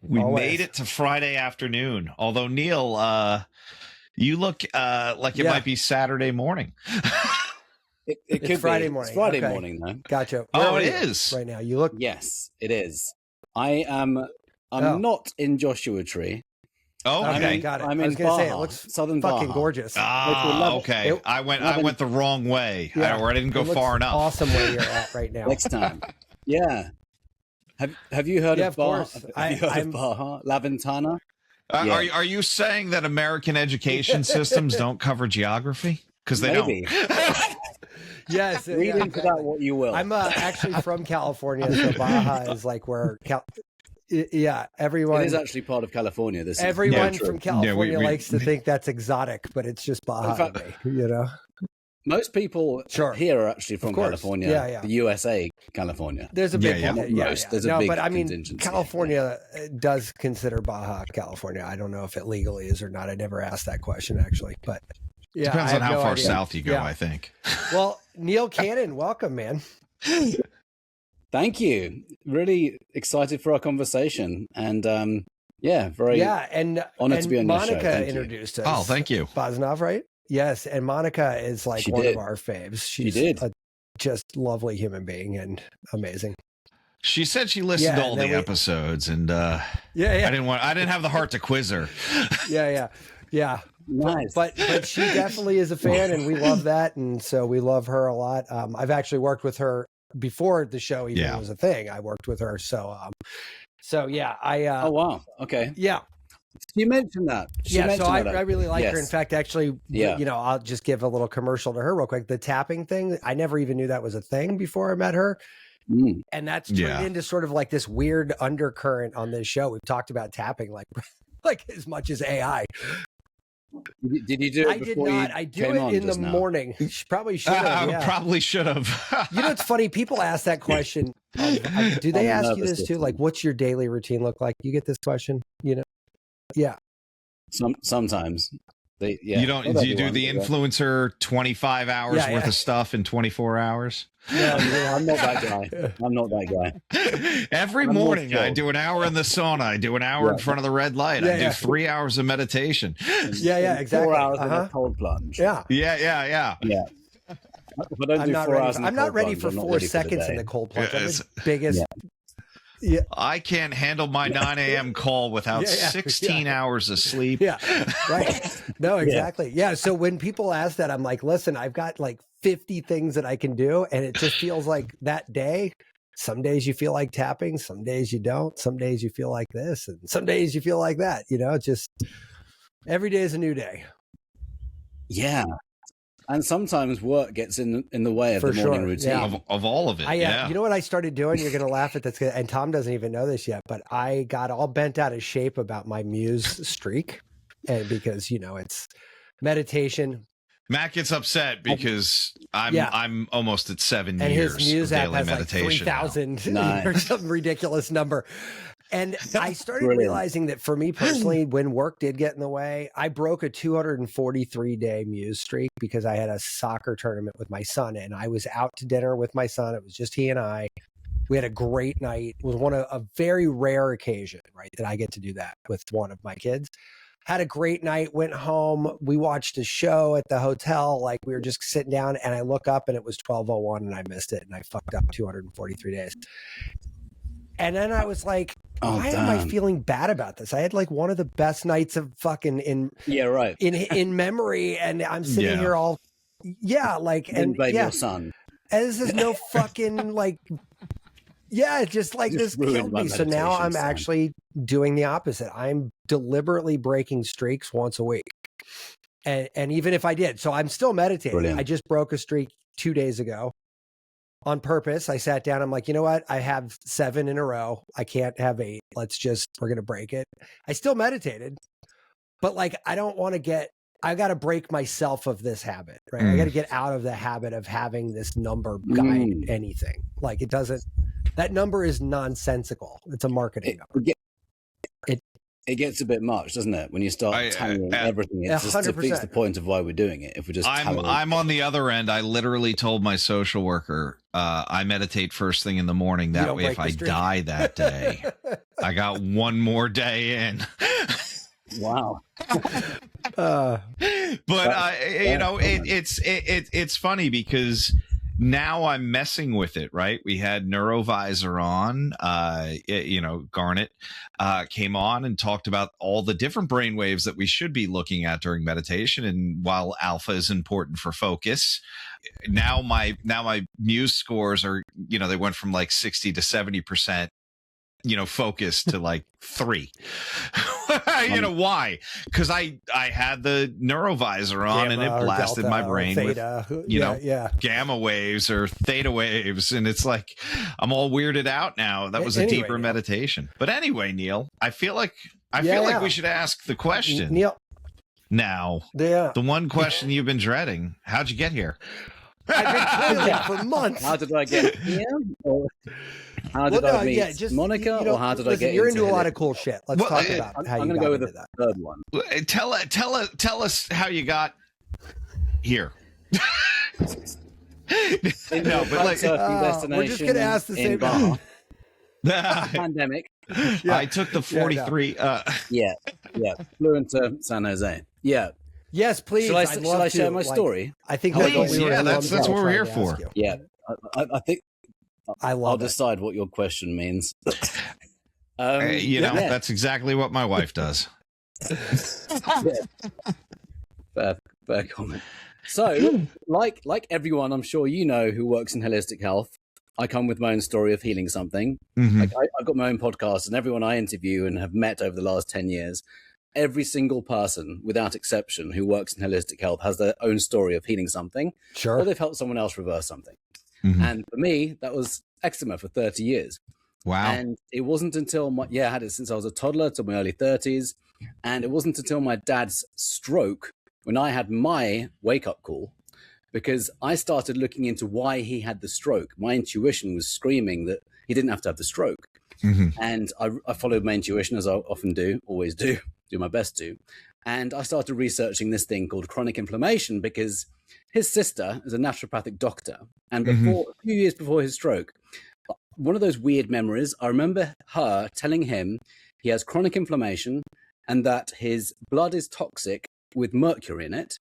We Always. made it to Friday afternoon. Although, Neil, you look like it might be Saturday morning. It could Friday be. morning. It's Friday Okay. morning, though. Gotcha. Oh, Where it are you is. right now. You look. Yes, it is. I'm not in Joshua Tree. Oh, Okay, okay. got it. I'm I was in gonna say it Baja, looks southern fucking Baja. gorgeous. Okay. I went the wrong way. Yeah. Or I didn't go It looks far enough. Awesome where you're at right now. Next time. Yeah. Have you heard Yeah, of of Baja? course. Have you heard of Baja? La Ventana? Yeah. Are you saying that American education systems don't cover geography? Because they Maybe. don't. Yes. Read into that what you will. I'm actually from California, so Baja is like where. Everyone. It is actually part of California. Everyone true. from California we- likes to think that's exotic, but it's just Baja. In fact, to me, you know. Most people here are actually from California. Yeah. The USA, California. There's a big There's a big but I mean, contingency. California does consider Baja California. I don't know if it legally is or not. I never asked that question actually, but yeah, Depends I on have how no far idea. south you go, I think. Well, Neil Cannon, welcome, man. Thank you. Really excited for our conversation, and very and honored to be on Monica your show. Thank you. introduced us. Oh, thank you, Bosnov, right? Yes, and Monica is like She one did. of our faves. She She's did. a just lovely human being and amazing. She said she listened to Yeah, all and the then episodes, and I Yeah. didn't have the heart to quiz her. Yeah. Nice. But she definitely is a fan, and we love that, and so we love her a lot. I've actually worked with her before the show even was a thing. I worked with her, so yeah. Oh wow. Okay. Yeah. You mentioned that. So I really like her. In Yes. fact, actually, I'll just give a little commercial to her real quick. The tapping thing, I never even knew that was a thing before I met her. And that's turned into sort of like this weird undercurrent on this show. We've talked about tapping like as much as AI. Did you do it? I did not. I do it in the morning. Probably should have. Yeah. Probably should have. You know, it's funny. People ask that question. Do they ask you this too? Like, what's your daily routine look like? You get this question, you know? Yeah. Sometimes. Do you do the influencer 25 hours worth of stuff in 24 hours? No, I'm not that guy. I'm not that guy. Every morning I do an hour in the sauna. I do an hour in front of the red light. I do 3 hours of meditation. Yeah, exactly. 4 hours in a cold plunge. Yeah. Yeah. But I'm not ready for 4 seconds in the cold plunge. I'm the biggest. Yeah. I can't handle my 9 a.m. call without 16 hours of sleep. Yeah, right. No, exactly. Yeah. So when people ask that, I'm like, listen, I've got like 50 things that I can do. And it just feels like that day, some days you feel like tapping, some days you don't. Some days you feel like this, and some days you feel like that. You know, just every day is a new day. Yeah. And sometimes work gets in the way of the morning routine. Of all of it. You know what I started doing? You're going to laugh at this, and Tom doesn't even know this yet, but I got all bent out of shape about my Muse streak. And because, you know, it's meditation. Matt gets upset because I'm almost at 7 and years his Muse of app daily has meditation. Like 3,000 or some ridiculous number. And I started realizing that for me personally, when work did get in the way, I broke a 243-day Muse streak because I had a soccer tournament with my son, and I was out to dinner with my son. It was just he and I. We had a great night. It was a very rare occasion, right, that I get to do that with one of my kids. Had a great night, went home. We watched a show at the hotel. Like, we were just sitting down, and I look up and it was 12:01 and I missed it, and I fucked up 243 days. And then I was like, why am I feeling bad about this? I had like one of the best nights of fucking in memory, and I'm sitting here all your son. And this is no fucking like just like this killed me. So now I'm actually doing the opposite. I'm deliberately breaking streaks once a week. And even if I did, so I'm still meditating. Brilliant. I just broke a streak 2 days ago. On purpose, I sat down. I'm like, you know what? I have 7 in a row. I can't have 8. We're going to break it. I still meditated, but like, I got to break myself of this habit, right? I got to get out of the habit of having this number guide anything. Like, that number is nonsensical. It's a marketing number. It gets a bit much, doesn't it? When you start tallying everything, it just defeats the point of why we're doing it. If we're just I'm on the other end. I literally told my social worker, I meditate first thing in the morning. That way, if I die that day, I got one more day in. Wow. But it's funny because now I'm messing with it, right? We had Neurovisor on, Garnet came on and talked about all the different brain waves that we should be looking at during meditation. And while alpha is important for focus, now my Muse scores are, they went from like 60 to 70%, focus to like 3. Why? Because I had the Neurovisor on and it blasted my brain theta, with gamma waves or theta waves, and it's like I'm all weirded out now. That was a deeper meditation. But anyway, Neil, I feel like we should ask the question, Neil. Now, the one question you've been dreading: how'd you get here? I've been toiling for months. How did I get here? How did I meet Monica, or how did I get? You're into a lot of cool shit. Let's talk about how you got into that. I'm going to go with the third one. Tell us how you got here. No, but like we're just going to ask the same thing. Pandemic. I took the 43. Flew into San Jose. Yeah. Yes, please. Shall I share my story? I think that's what we're here for. Yeah, I think. I'll decide what your question means. That's exactly what my wife does. Fair comment. So, like everyone, I'm sure who works in holistic health, I come with my own story of healing something. Mm-hmm. Like I've got my own podcast, and everyone I interview and have met over the last 10 years, every single person, without exception, who works in holistic health has their own story of healing something, or they've helped someone else reverse something. Mm-hmm. And for me, that was eczema for 30 years. Wow. And it wasn't until I had it since I was a toddler to my early 30s. And it wasn't until my dad's stroke when I had my wake-up call, because I started looking into why he had the stroke. My intuition was screaming that he didn't have to have the stroke. Mm-hmm. And I followed my intuition, as I often do, always do my best to. And I started researching this thing called chronic inflammation, because his sister is a naturopathic doctor. And a few years before his stroke, one of those weird memories, I remember her telling him he has chronic inflammation and that his blood is toxic with mercury in it,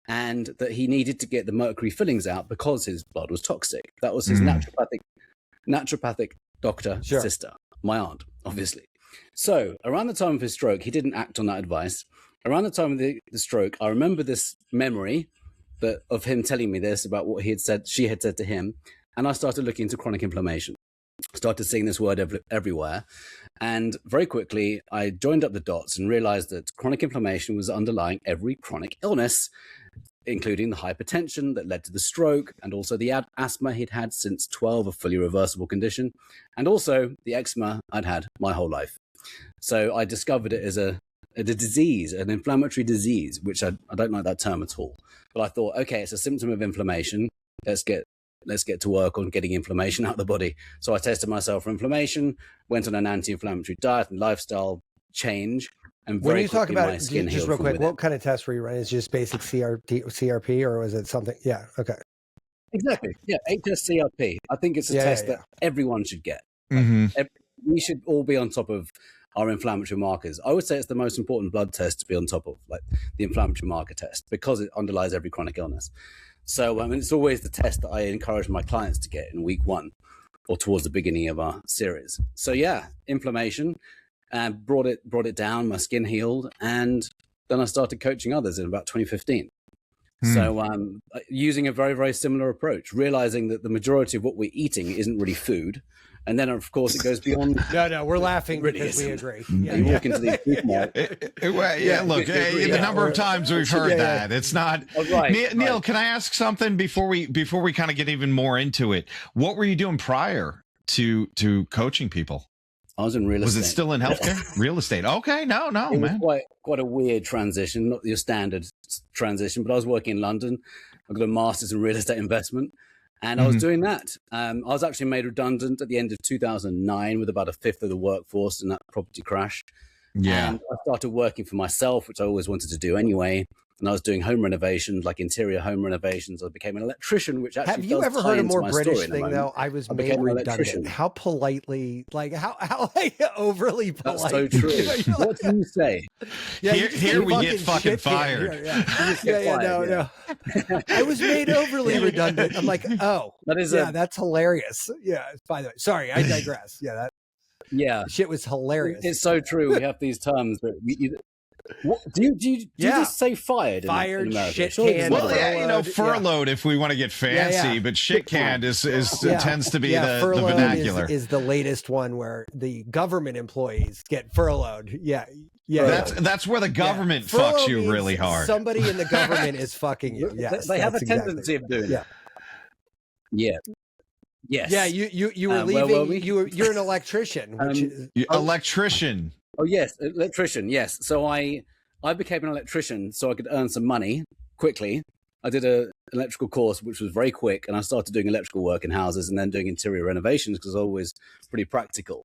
and that he needed to get the mercury fillings out because his blood was toxic. That was his naturopathic doctor sister, my aunt, obviously. So around the time of his stroke, he didn't act on that advice. Around the time of the stroke, I remember this memory of him telling me this about what she had said to him. And I started looking into chronic inflammation, started seeing this word everywhere. And very quickly, I joined up the dots and realized that chronic inflammation was underlying every chronic illness, including the hypertension that led to the stroke, and also the asthma he'd had since 12, a fully reversible condition, and also the eczema I'd had my whole life. So I discovered it as a disease, an inflammatory disease, which I don't like that term at all. But I thought, okay, it's a symptom of inflammation. Let's get to work on getting inflammation out of the body. So I tested myself for inflammation, went on an anti-inflammatory diet and lifestyle change. And when you talk about it, just real quick, what kind of test were you running? Is it just basic CRP, or was it something? Yeah, okay. Exactly. Yeah, HSCRP. I think it's a test that everyone should get. Mm-hmm. We should all be on top of our inflammatory markers. I would say it's the most important blood test to be on top of, like the inflammatory marker test, because it underlies every chronic illness. So it's always the test that I encourage my clients to get in week 1 or towards the beginning of our series. So inflammation, and brought it down, my skin healed, and then I started coaching others in about 2015. So using a very, very similar approach, realizing that the majority of what we're eating isn't really food. And then, of course, it goes beyond. No, we're laughing because we agree. You walk into these look, the number of times we've heard that. It's not. Neil, can I ask something before we kind of get even more into it? What were you doing prior to coaching people? I was in real estate. Was it still in healthcare? Real estate. Okay, no, it man. was quite a weird transition, not your standard transition, but I was working in London. I got a master's in real estate investment. And I was doing that. I was actually made redundant at the end of 2009 with about a fifth of the workforce in that property crash. Yeah. And I started working for myself, which I always wanted to do anyway. And I was doing home renovations, like interior home renovations. I became an electrician, which actually have you ever heard a more British thing though? I was I made became an redundant. electrician. How politely, like how like overly polite. That's so true. What do you say? Yeah, here we get fucking fired. No. I was made overly redundant. I'm like, oh, That is that's hilarious. Yeah. By the way, sorry, I digress. Yeah, shit was hilarious. It's so true. We have these terms, but what, do you just say fired? Fired, in shit sure, canned. Well, yeah, furloughed if we want to get fancy, but shit canned is tends to be the vernacular. Is the latest one where the government employees get furloughed. Yeah. That's where the government fucks you really hard. Somebody in the government is fucking you. Yes, they have a tendency of doing that. Yeah. Yes. Yeah, you were leaving. You're an electrician. Electrician. Oh yes, electrician. Yes. So I became an electrician so I could earn some money quickly. I did an electrical course which was very quick, and I started doing electrical work in houses and then doing interior renovations because I was always pretty practical.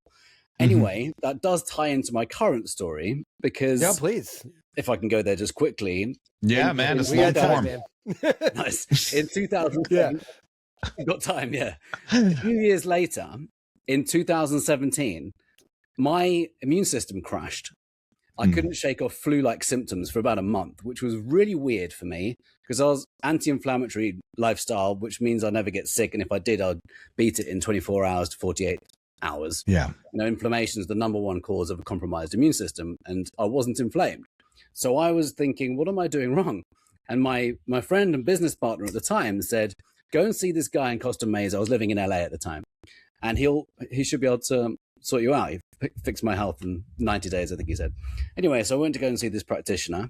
Anyway, that does tie into my current story because please, if I can go there just quickly. Yeah, man, it's long form. Nice. In 2007, you got time. Yeah. A few years later, in 2017. My immune system crashed. I couldn't shake off flu-like symptoms for about a month, which was really weird for me because I was anti-inflammatory lifestyle, which means I never get sick. And if I did, I'd beat it in 24 hours to 48 hours. Yeah. Inflammation is the number one cause of a compromised immune system. And I wasn't inflamed. So I was thinking, what am I doing wrong? And my friend and business partner at the time said, go and see this guy in Costa Mesa. I was living in LA at the time. And he should be able to sort you out. He fixed my health in 90 days, I think he said. Anyway, so I went to go and see this practitioner.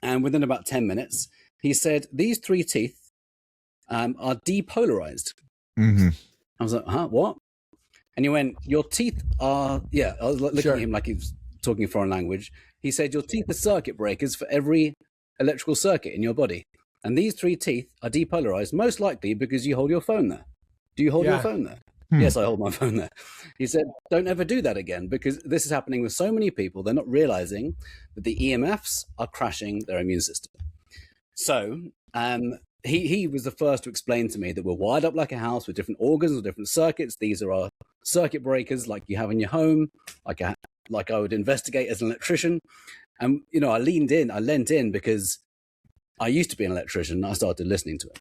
And within about 10 minutes, he said, these 3 teeth are depolarized. Mm-hmm. I was like, huh, what? And he went, your teeth are, I was looking at him like he was talking a foreign language. He said, your teeth are circuit breakers for every electrical circuit in your body. And these 3 teeth are depolarized, most likely because you hold your phone there. Do you hold your phone there? Yes, I hold my phone there. He said, don't ever do that again because this is happening with so many people. They're not realizing that the EMFs are crashing their immune system. So he was the first to explain to me that we're wired up like a house with different organs or different circuits. These are our circuit breakers like you have in your home, like I would investigate as an electrician. And, I lent in because I used to be an electrician and I started listening to it.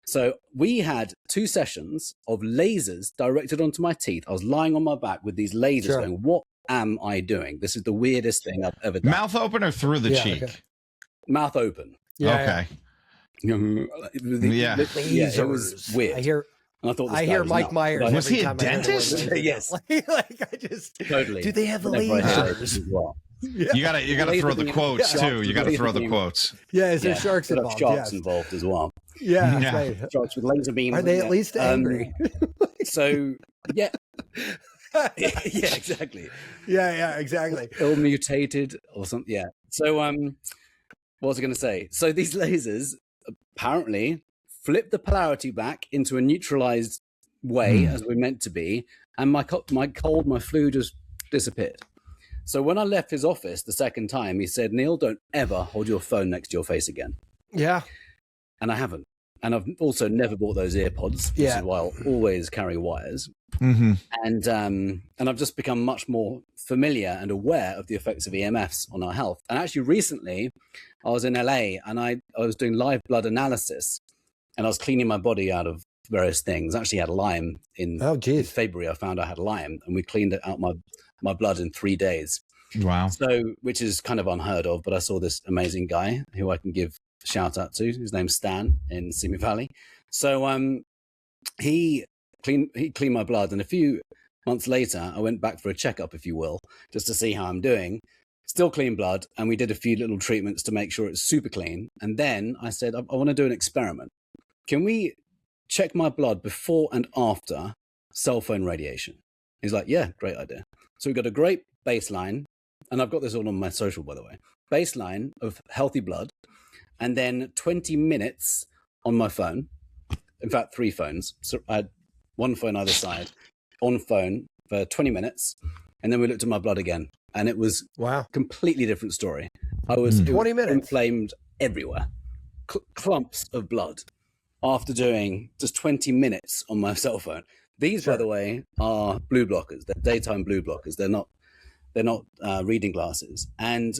So we had 2 sessions of lasers directed onto my teeth. I was lying on my back with these lasers going, what am I doing? This is the weirdest thing I've ever done. Mouth open or through the cheek? Okay. Mouth open. Yeah. Okay. It was weird. I hear Mike Myers. Was he a dentist? Yes. I just totally. Do they have the lasers? Yeah. You gotta throw the quotes too. You gotta throw the quotes. Yeah, is there sharks involved? Sharks involved as well. Yeah. Right. Sharks with laser beams. Are they at least angry? So yeah. Yeah, exactly. Yeah, exactly. Ill mutated or something. Yeah. So what was I going to say? So these lasers apparently flip the polarity back into a neutralized way as we're meant to be, and my cold, my flu just disappeared. So when I left his office the second time, he said, Neil, don't ever hold your phone next to your face again. Yeah. And I haven't. And I've also never bought those earpods, which is why I'll always carry wires. Mm-hmm. And I've just become much more familiar and aware of the effects of EMFs on our health. And actually recently, I was in LA and I was doing live blood analysis and I was cleaning my body out of various things. I actually had Lyme in February. I found I had Lyme and we cleaned it out my blood in 3 days. Wow. So, which is kind of unheard of, but I saw this amazing guy who I can give a shout out to. His name's Stan in Simi Valley. So, he cleaned my blood. And a few months later, I went back for a checkup, if you will, just to see how I'm doing. Still clean blood. And we did a few little treatments to make sure it's super clean. And then I said, I want to do an experiment. Can we check my blood before and after cell phone radiation? He's like, yeah, great idea. So we've got a great baseline, and I've got this all on my social, by the way, baseline of healthy blood, and then 20 minutes on my phone. In fact, 3 phones. So I had 1 phone either side, on phone for 20 minutes. And then we looked at my blood again, and it was wow, completely different story. I was 20 minutes inflamed everywhere, clumps of blood after doing just 20 minutes on my cell phone. These, by the way, are blue blockers. They're daytime blue blockers. They're not reading glasses. And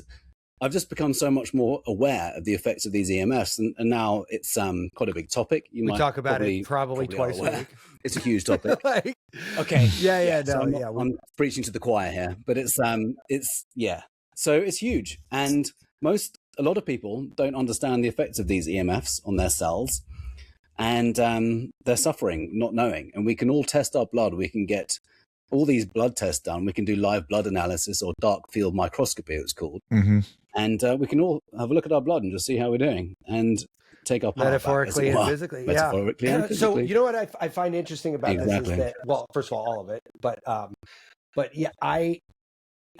I've just become so much more aware of the effects of these EMFs, and now it's quite a big topic. We talk about it probably twice a week. It's a huge topic. Like, okay. I'm preaching to the choir here, but it's so it's huge, and a lot of people don't understand the effects of these EMFs on their cells, and they're suffering not knowing. And we can all test our blood. We can get all these blood tests done. We can do live blood analysis, or dark field microscopy, it's called. Mm-hmm. And we can all have a look at our blood and just see how we're doing, and take our power metaphorically back, and physically. Metaphorically and physically. So you know what I find interesting about this is that, well, first of all of it, but yeah, I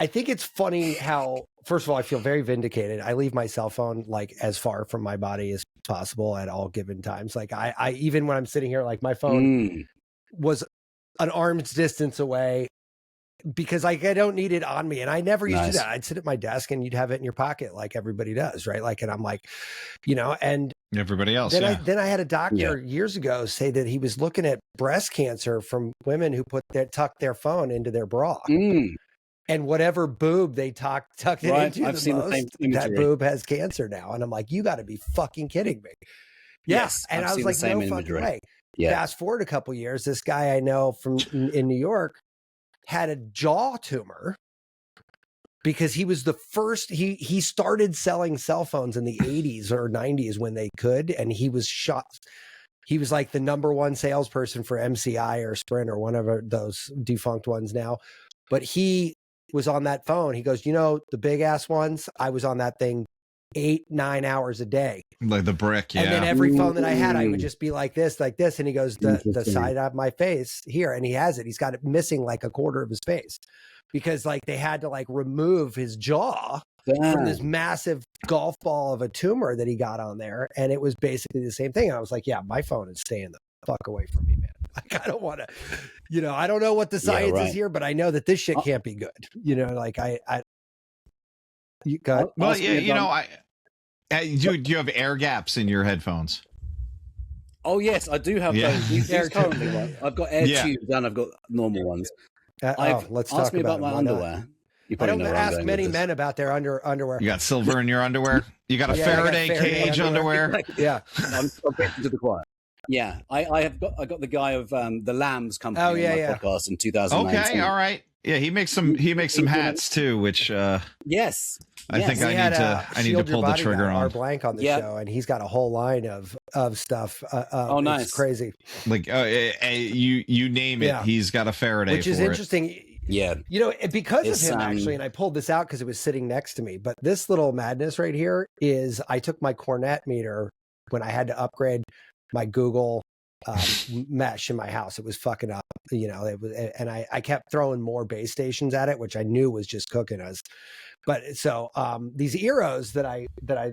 think it's funny how, first of all, I feel very vindicated. I leave my cell phone like as far from my body as possible at all given times. Like I even when I'm sitting here, like my phone was an arm's distance away, because like I don't need it on me. And I never used to do that. I'd sit at my desk and you'd have it in your pocket like everybody does, right? Like, and I'm like, and everybody else. Then I had a doctor years ago say that he was looking at breast cancer from women who tuck their phone into their bra. And whatever boob they tucked it into, I've seen the same imagery. That boob has cancer now. And I'm like, you got to be fucking kidding me. Yes. And I was like, no fucking way. Yeah. Fast forward a couple years, this guy I know in New York had a jaw tumor because he was the first, he started selling cell phones in the 80s or 90s when they could. And he was shot. He was like the number one salesperson for MCI or Sprint or one of those defunct ones now. But he was on that phone. He goes, the big ass ones, I was on that thing 8-9 hours a day. Like the brick, yeah. And then every phone that I had, I would just be like this. And he goes, the side of my face here. And he has it. He's got it missing like a quarter of his face because like they had to like remove his jaw from this massive golf ball of a tumor that he got on there. And it was basically the same thing. And I was like, yeah, my phone is staying the fuck away from me, man. Like, I don't want to, I don't know what the science is here, but I know that this shit can't be good. Like you got, well, yeah, do you have air gaps in your headphones? Oh yes, I do have those. These currently ones. I've got air tubes and I've got normal ones. Let's talk me about my underwear. I don't ask many men about their underwear. You got silver in your underwear? You got a Faraday cage underwear? Yeah. I'm getting to the choir. Yeah, I got the guy of the Lambs company on my podcast in 2019. Okay, all right. Yeah, he makes some hats too, which yes. I think I need to pull the trigger on. Our blank on the show, and he's got a whole line of stuff. Nice, it's crazy. Like you name it, he's got a Faraday, which is interesting. Yeah, because of him actually, and I pulled this out because it was sitting next to me. But this little madness right here is I took my Cornet meter when I had to upgrade my Google mesh in my house. It was fucking up, it was, and I kept throwing more base stations at it, which I knew was just cooking us. But so these Eros that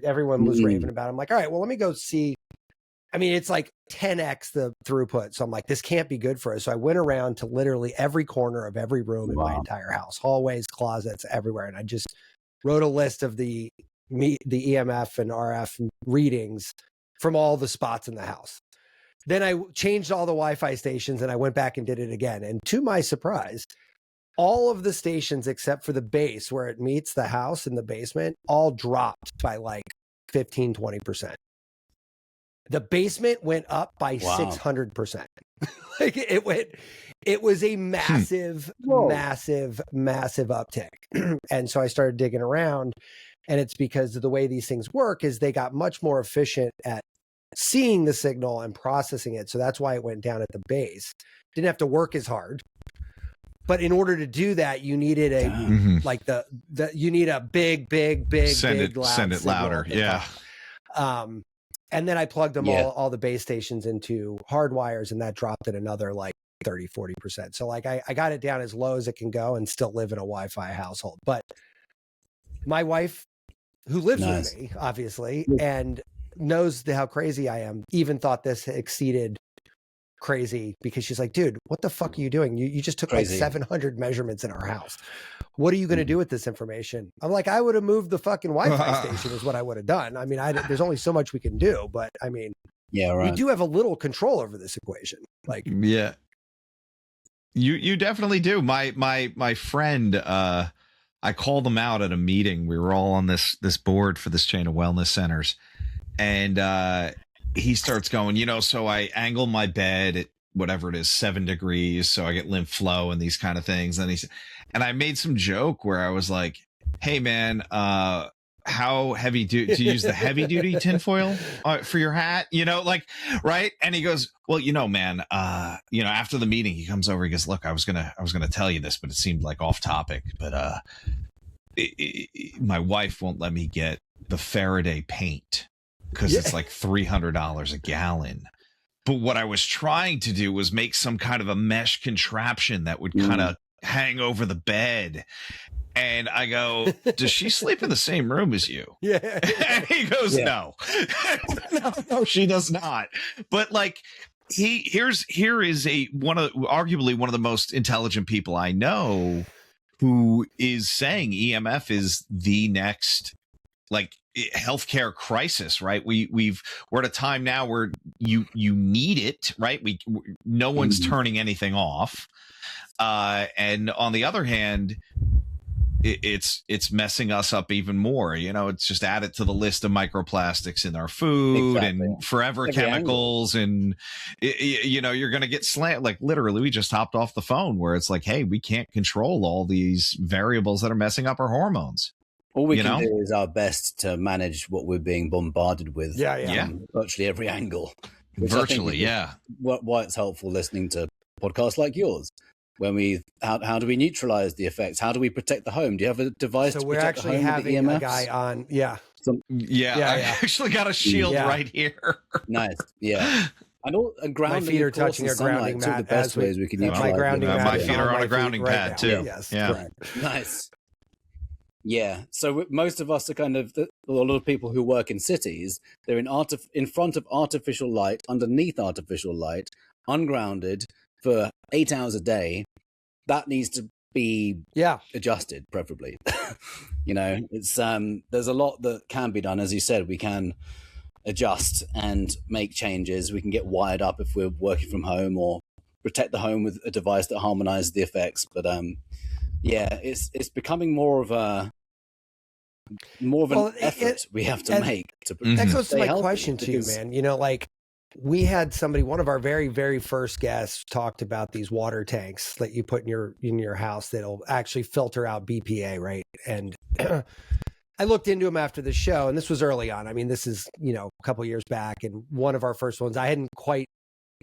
everyone was raving about, I'm like, all right, well, let me go see. I mean, it's like 10x the throughput. So I'm like, this can't be good for us. So I went around to literally every corner of every room in my entire house, hallways, closets, everywhere. And I just wrote a list of the EMF and RF readings from all the spots in the house. Then I changed all the Wi-Fi stations and I went back and did it again. And to my surprise, all of the stations except for the base where it meets the house in the basement all dropped by like 15-20%. The basement went up by 600%. Like it was a massive uptick. And so I started digging around, and it's because of the way these things work is they got much more efficient at seeing the signal and processing it. So that's why it went down at the base. Didn't have to work as hard. But in order to do that, you needed like you need a big send it louder. Yeah. And then I plugged them all the base stations into hard wires, and that dropped it another like 30-40%. So like I got it down as low as it can go and still live in a Wi-Fi household. But my wife, who lives with me, obviously, and knows how crazy I am, even thought this exceeded crazy because she's like, dude, what the fuck are you doing? You just took like Crazy. 700 measurements in our house. What are you going to do with this information? I'm like, I would have moved the fucking Wi-Fi station is what I would have done. I mean, there's only so much we can do, but I mean, Yeah, right. we do have a little control over this equation. Like, yeah, you definitely do. My friend, I called him out at a meeting. We were all on this board for this chain of wellness centers, and he starts going, so I angle my bed at whatever it is, 7 degrees, so I get lymph flow and these kind of things. And I made some joke where I was like, hey man, how heavy do you use the heavy duty tinfoil for your hat? Right? And he goes, well, man, after the meeting, he comes over, he goes, look, I was gonna tell you this, but it seemed like off topic, but my wife won't let me get the Faraday paint because it's like $300 a gallon. But what I was trying to do was make some kind of a mesh contraption that would kind of hang over the bed. And I go, does she sleep in the same room as you? Yeah. And he goes, no. No, she does not. But like, here is arguably one of the most intelligent people I know, who is saying EMF is the next like healthcare crisis, right? We're at a time now where you need it, right? No one's turning anything off. And on the other hand, it's messing us up even more. It's just added to the list of microplastics in our food and forever chemicals. And, you're going to get slammed. Like literally, we just hopped off the phone where it's like, hey, we can't control all these variables that are messing up our hormones. All we can do is our best to manage what we're being bombarded with. From virtually every angle. Virtually, yeah. Why it's helpful listening to podcasts like yours. When how do we neutralize the effects? How do we protect the home? Do you have a device to protect the home? So we're actually having a guy on. I actually got a shield right here. Nice. Yeah. And grounding. My feet are touching a grounding mat. Two of the best ways we can neutralize. My grounding mat. My feet are on a grounding pad too. Yes. Yeah. Nice. Yeah. So most of us are kind of a lot of people who work in cities. They're in front of artificial light, underneath artificial light, ungrounded for 8 hours a day. That needs to be adjusted, preferably. It's there's a lot that can be done. As you said, we can adjust and make changes. We can get wired up if we're working from home, or protect the home with a device that harmonizes the effects. But it's becoming more of an effort we have to make to that goes to my healthy, question too, man. Like we had somebody, one of our very, very first guests talked about these water tanks that you put in your house that'll actually filter out BPA, right? And I looked into them after the show, and this was early on. I mean, this is, a couple of years back, and one of our first ones. I hadn't quite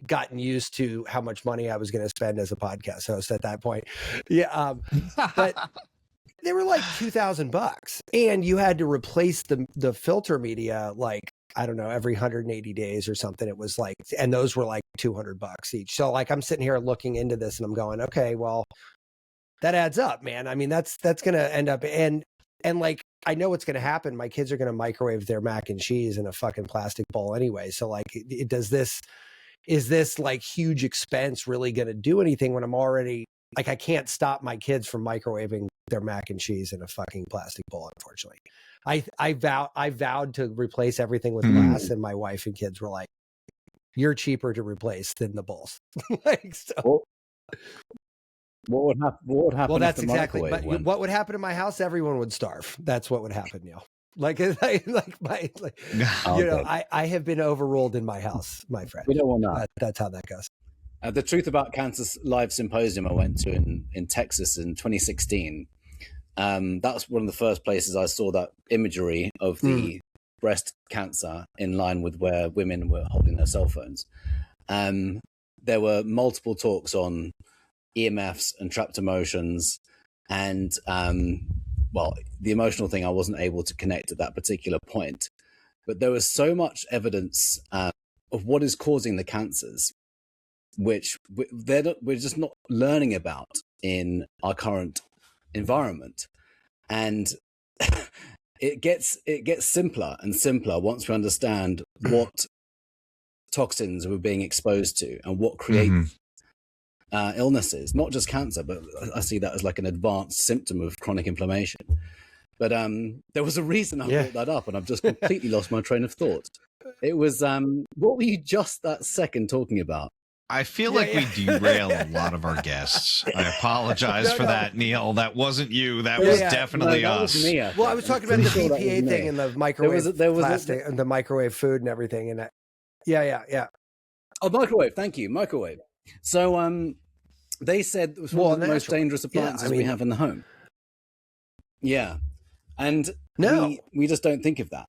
gotten used to how much money I was going to spend as a podcast host at that point. Yeah. But they were like $2,000, and you had to replace the filter media, like, I don't know, every 180 days or something. It was like, and those were like $200 each. So like, I'm sitting here looking into this and I'm going, okay, well, that adds up, man. I mean, that's going to end up, and like, I know what's going to happen. My kids are going to microwave their mac and cheese in a fucking plastic bowl anyway. So like, is this like huge expense really going to do anything when I'm already like, I can't stop my kids from microwaving their mac and cheese in a fucking plastic bowl, unfortunately. I vowed to replace everything with glass, and my wife and kids were like, "You're cheaper to replace than the bowls." Like, so. What would happen? Well, that's exactly. But what would happen in my house? Everyone would starve. That's what would happen, Neil. I have been overruled in my house, my friend. We don't want that. That's how that goes. The Truth About Cancer Live Symposium I went to in Texas in 2016. That was one of the first places I saw that imagery of the breast cancer in line with where women were holding their cell phones. There were multiple talks on EMFs and trapped emotions, and the emotional thing I wasn't able to connect at that particular point, but there was so much evidence of what is causing the cancers, which we're just not learning about in our current environment. And it gets simpler and simpler once we understand what toxins we're being exposed to and what creates illnesses, not just cancer, but I see that as like an advanced symptom of chronic inflammation. But there was a reason I brought that up, and I've just completely lost my train of thought. It was, what were you just that second talking about? I feel like we derail a lot of our guests. I apologize for that, Neil. That wasn't you. That was definitely us. Was me, I was talking about the BPA thing and the microwave plastic and the microwave food and everything. And Oh, microwave. Thank you. Microwave. So they said it was one of the most dangerous appliances we have in the home. Yeah. And we just don't think of that.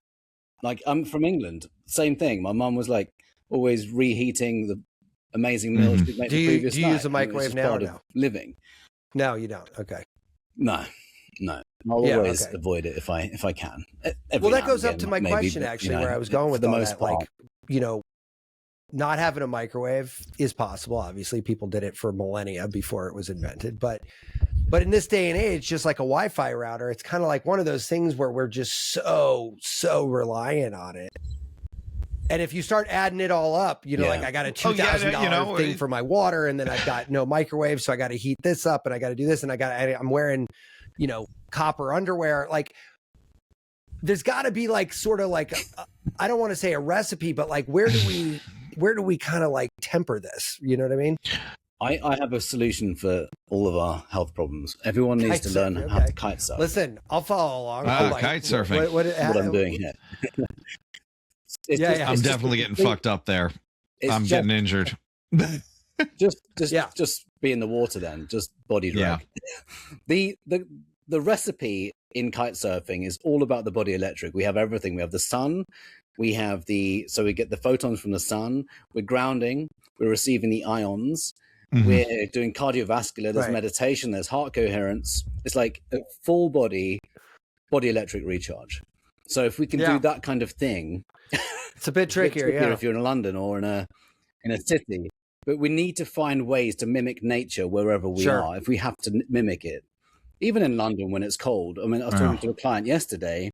Like, I'm from England. Same thing. My mum was like always reheating the amazing meals she'd made the previous night. Do you use a microwave now? No. Living. No, you don't. Okay. No. I'll always avoid it if I can. Well, that goes up to my question, actually, where I was going with the most that. Like, not having a microwave is possible. Obviously, people did it for millennia before it was invented. But in this day and age, just like a Wi-Fi router, it's kind of like one of those things where we're just so reliant on it. And if you start adding it all up, like I got a $2,000 thing for my water, and then I've got no microwave, so I got to heat this up, and I got to do this, and I'm wearing, copper underwear. Like, there's got to be like sort of like I don't want to say a recipe, but like where do we kind of like temper this? You know what I mean? I have a solution for all of our health problems. Everyone needs to learn how to kite surf. Listen, I'll follow along. Kite surfing. What I'm doing here. I'm definitely getting fucked up there. I'm getting injured. Just be in the water then. Just body drag. Yeah. The recipe in kite surfing is all about the body electric. We have everything. We have the sun. We have so we get the photons from the sun. We're grounding. We're receiving the ions. We're doing cardiovascular. There's meditation. There's heart coherence. It's like a full body electric recharge. So if we can do that kind of thing, it's a bit trickier. If you're in London or in a city, but we need to find ways to mimic nature wherever we are. If we have to mimic it, even in London when it's cold. I mean, I was talking to a client yesterday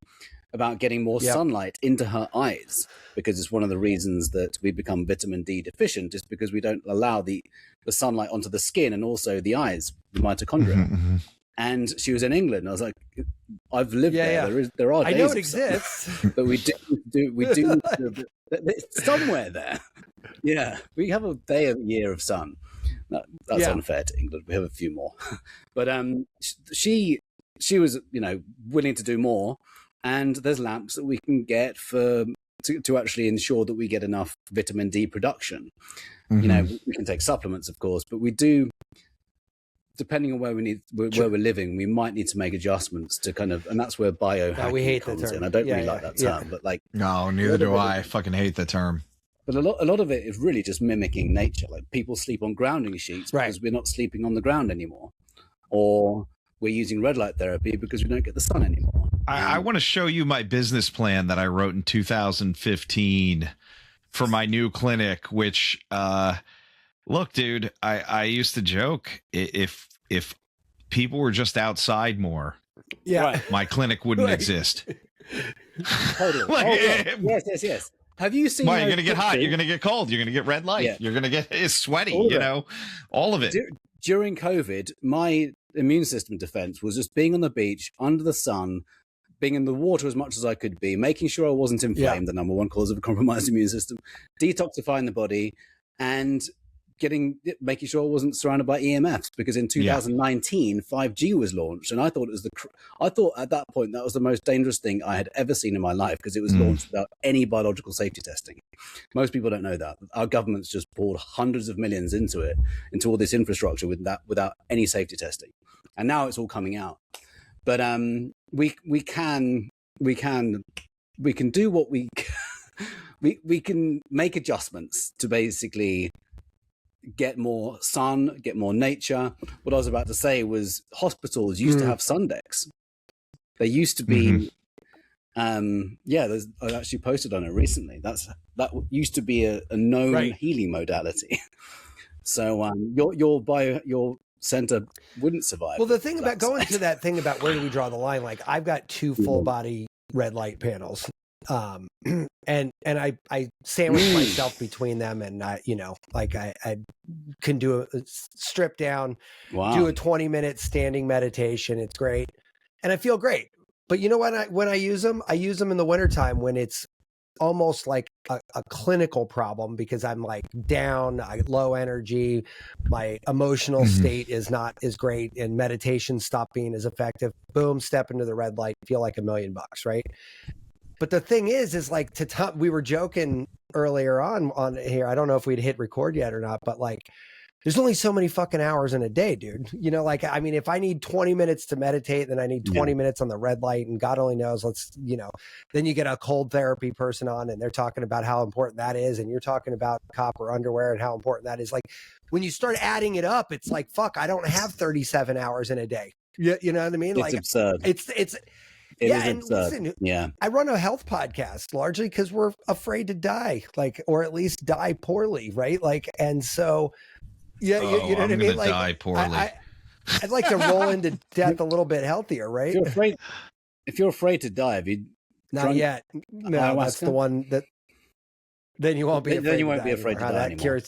about getting more sunlight into her eyes, because it's one of the reasons that we become vitamin D deficient, is because we don't allow the sunlight onto the skin and also the eyes, the mitochondria. And she was in England. I was like, I've lived there. There are days I know it exists, but we do it's somewhere there. Yeah, we have a day a year of sun. That's unfair to England. We have a few more, but she was willing to do more. And there's lamps that we can get to actually ensure that we get enough vitamin D production. We can take supplements, of course, but we do, depending on where we're living, we might need to make adjustments to kind of, and that's where biohacking comes in. I don't really like that term, but like, no, neither do I. Fucking hate the term. But a lot of it is really just mimicking nature. Like, people sleep on grounding sheets because we're not sleeping on the ground anymore, or we're using red light therapy because we don't get the sun anymore. I want to show you my business plan that I wrote in 2015 for my new clinic, which, look, dude, I used to joke, if people were just outside more, my clinic wouldn't exist. Totally. Yes. Have you seen? Well, you're going to get hot. You're going to get cold. You're going to get red light. Yeah. You're going to get sweaty. All of it. During COVID, my immune system defense was just being on the beach, under the sun, being in the water as much as I could be, making sure I wasn't inflamed, the number one cause of a compromised immune system, detoxifying the body, and making sure I wasn't surrounded by EMFs, because in 2019 5G was launched, and I thought I thought at that point that was the most dangerous thing I had ever seen in my life, because it was launched without any biological safety testing. Most people don't know that. Our government's just poured hundreds of millions into all this infrastructure without any safety testing, and now it's all coming out. But we can do what we can make adjustments to basically get more sun, get more nature. What I was about to say was, hospitals used to have sun decks. They used to be, I actually posted on it recently. That used to be a known healing modality. So your center wouldn't survive. Well, the thing about going to that thing about where do we draw the line, like I've got 2 full body red light panels. And I sandwich myself between them, and I can do a strip down, do a 20-minute standing meditation. It's great. And I feel great. But you know what? When I use them in the wintertime when it's almost like a clinical problem, because I'm like down, low energy, my emotional state is not as great, and meditation stopped being as effective. Boom, step into the red light, feel like $1 million, right? But the thing is like we were joking earlier on here. I don't know if we'd hit record yet or not, but like, there's only so many fucking hours in a day, dude. You know, like, I mean, if I need 20 minutes to meditate, then I need 20 minutes on the red light, and God only knows, then you get a cold therapy person on, and they're talking about how important that is. And you're talking about copper underwear and how important that is. Like, when you start adding it up, it's like, fuck, I don't have 37 hours in a day. You know what I mean? It's like, absurd. It is absurd. Listen, I run a health podcast largely because we're afraid to die, or at least die poorly, right? Like, and so, you know what I mean? Like, die poorly. I'd like to roll into death a little bit healthier, right? If you're afraid to die, have you? Not yet. No, ayahuasca? That's the one that. Then you won't be. Then you won't be afraid to die anymore.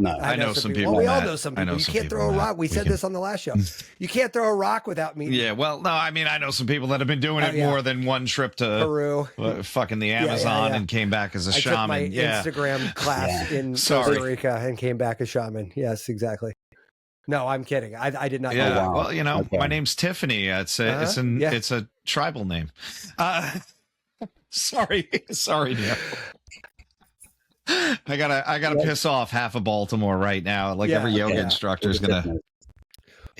No, I know some people. Well, we all know some people. You can't throw a rock. We said this on the last show. You can't throw a rock without me. Yeah, well, no, I mean, I know some people that have been doing it more than one trip to Peru, fucking the Amazon, and came back as a shaman. I took my Instagram class in Costa Rica and came back a shaman. Yes, exactly. No, I'm kidding. I did not. Yeah, know. Well, you know, my name's Tiffany. It's a tribal name. Sorry, Neil. I gotta piss off half of Baltimore right now. Like every yoga instructor is gonna.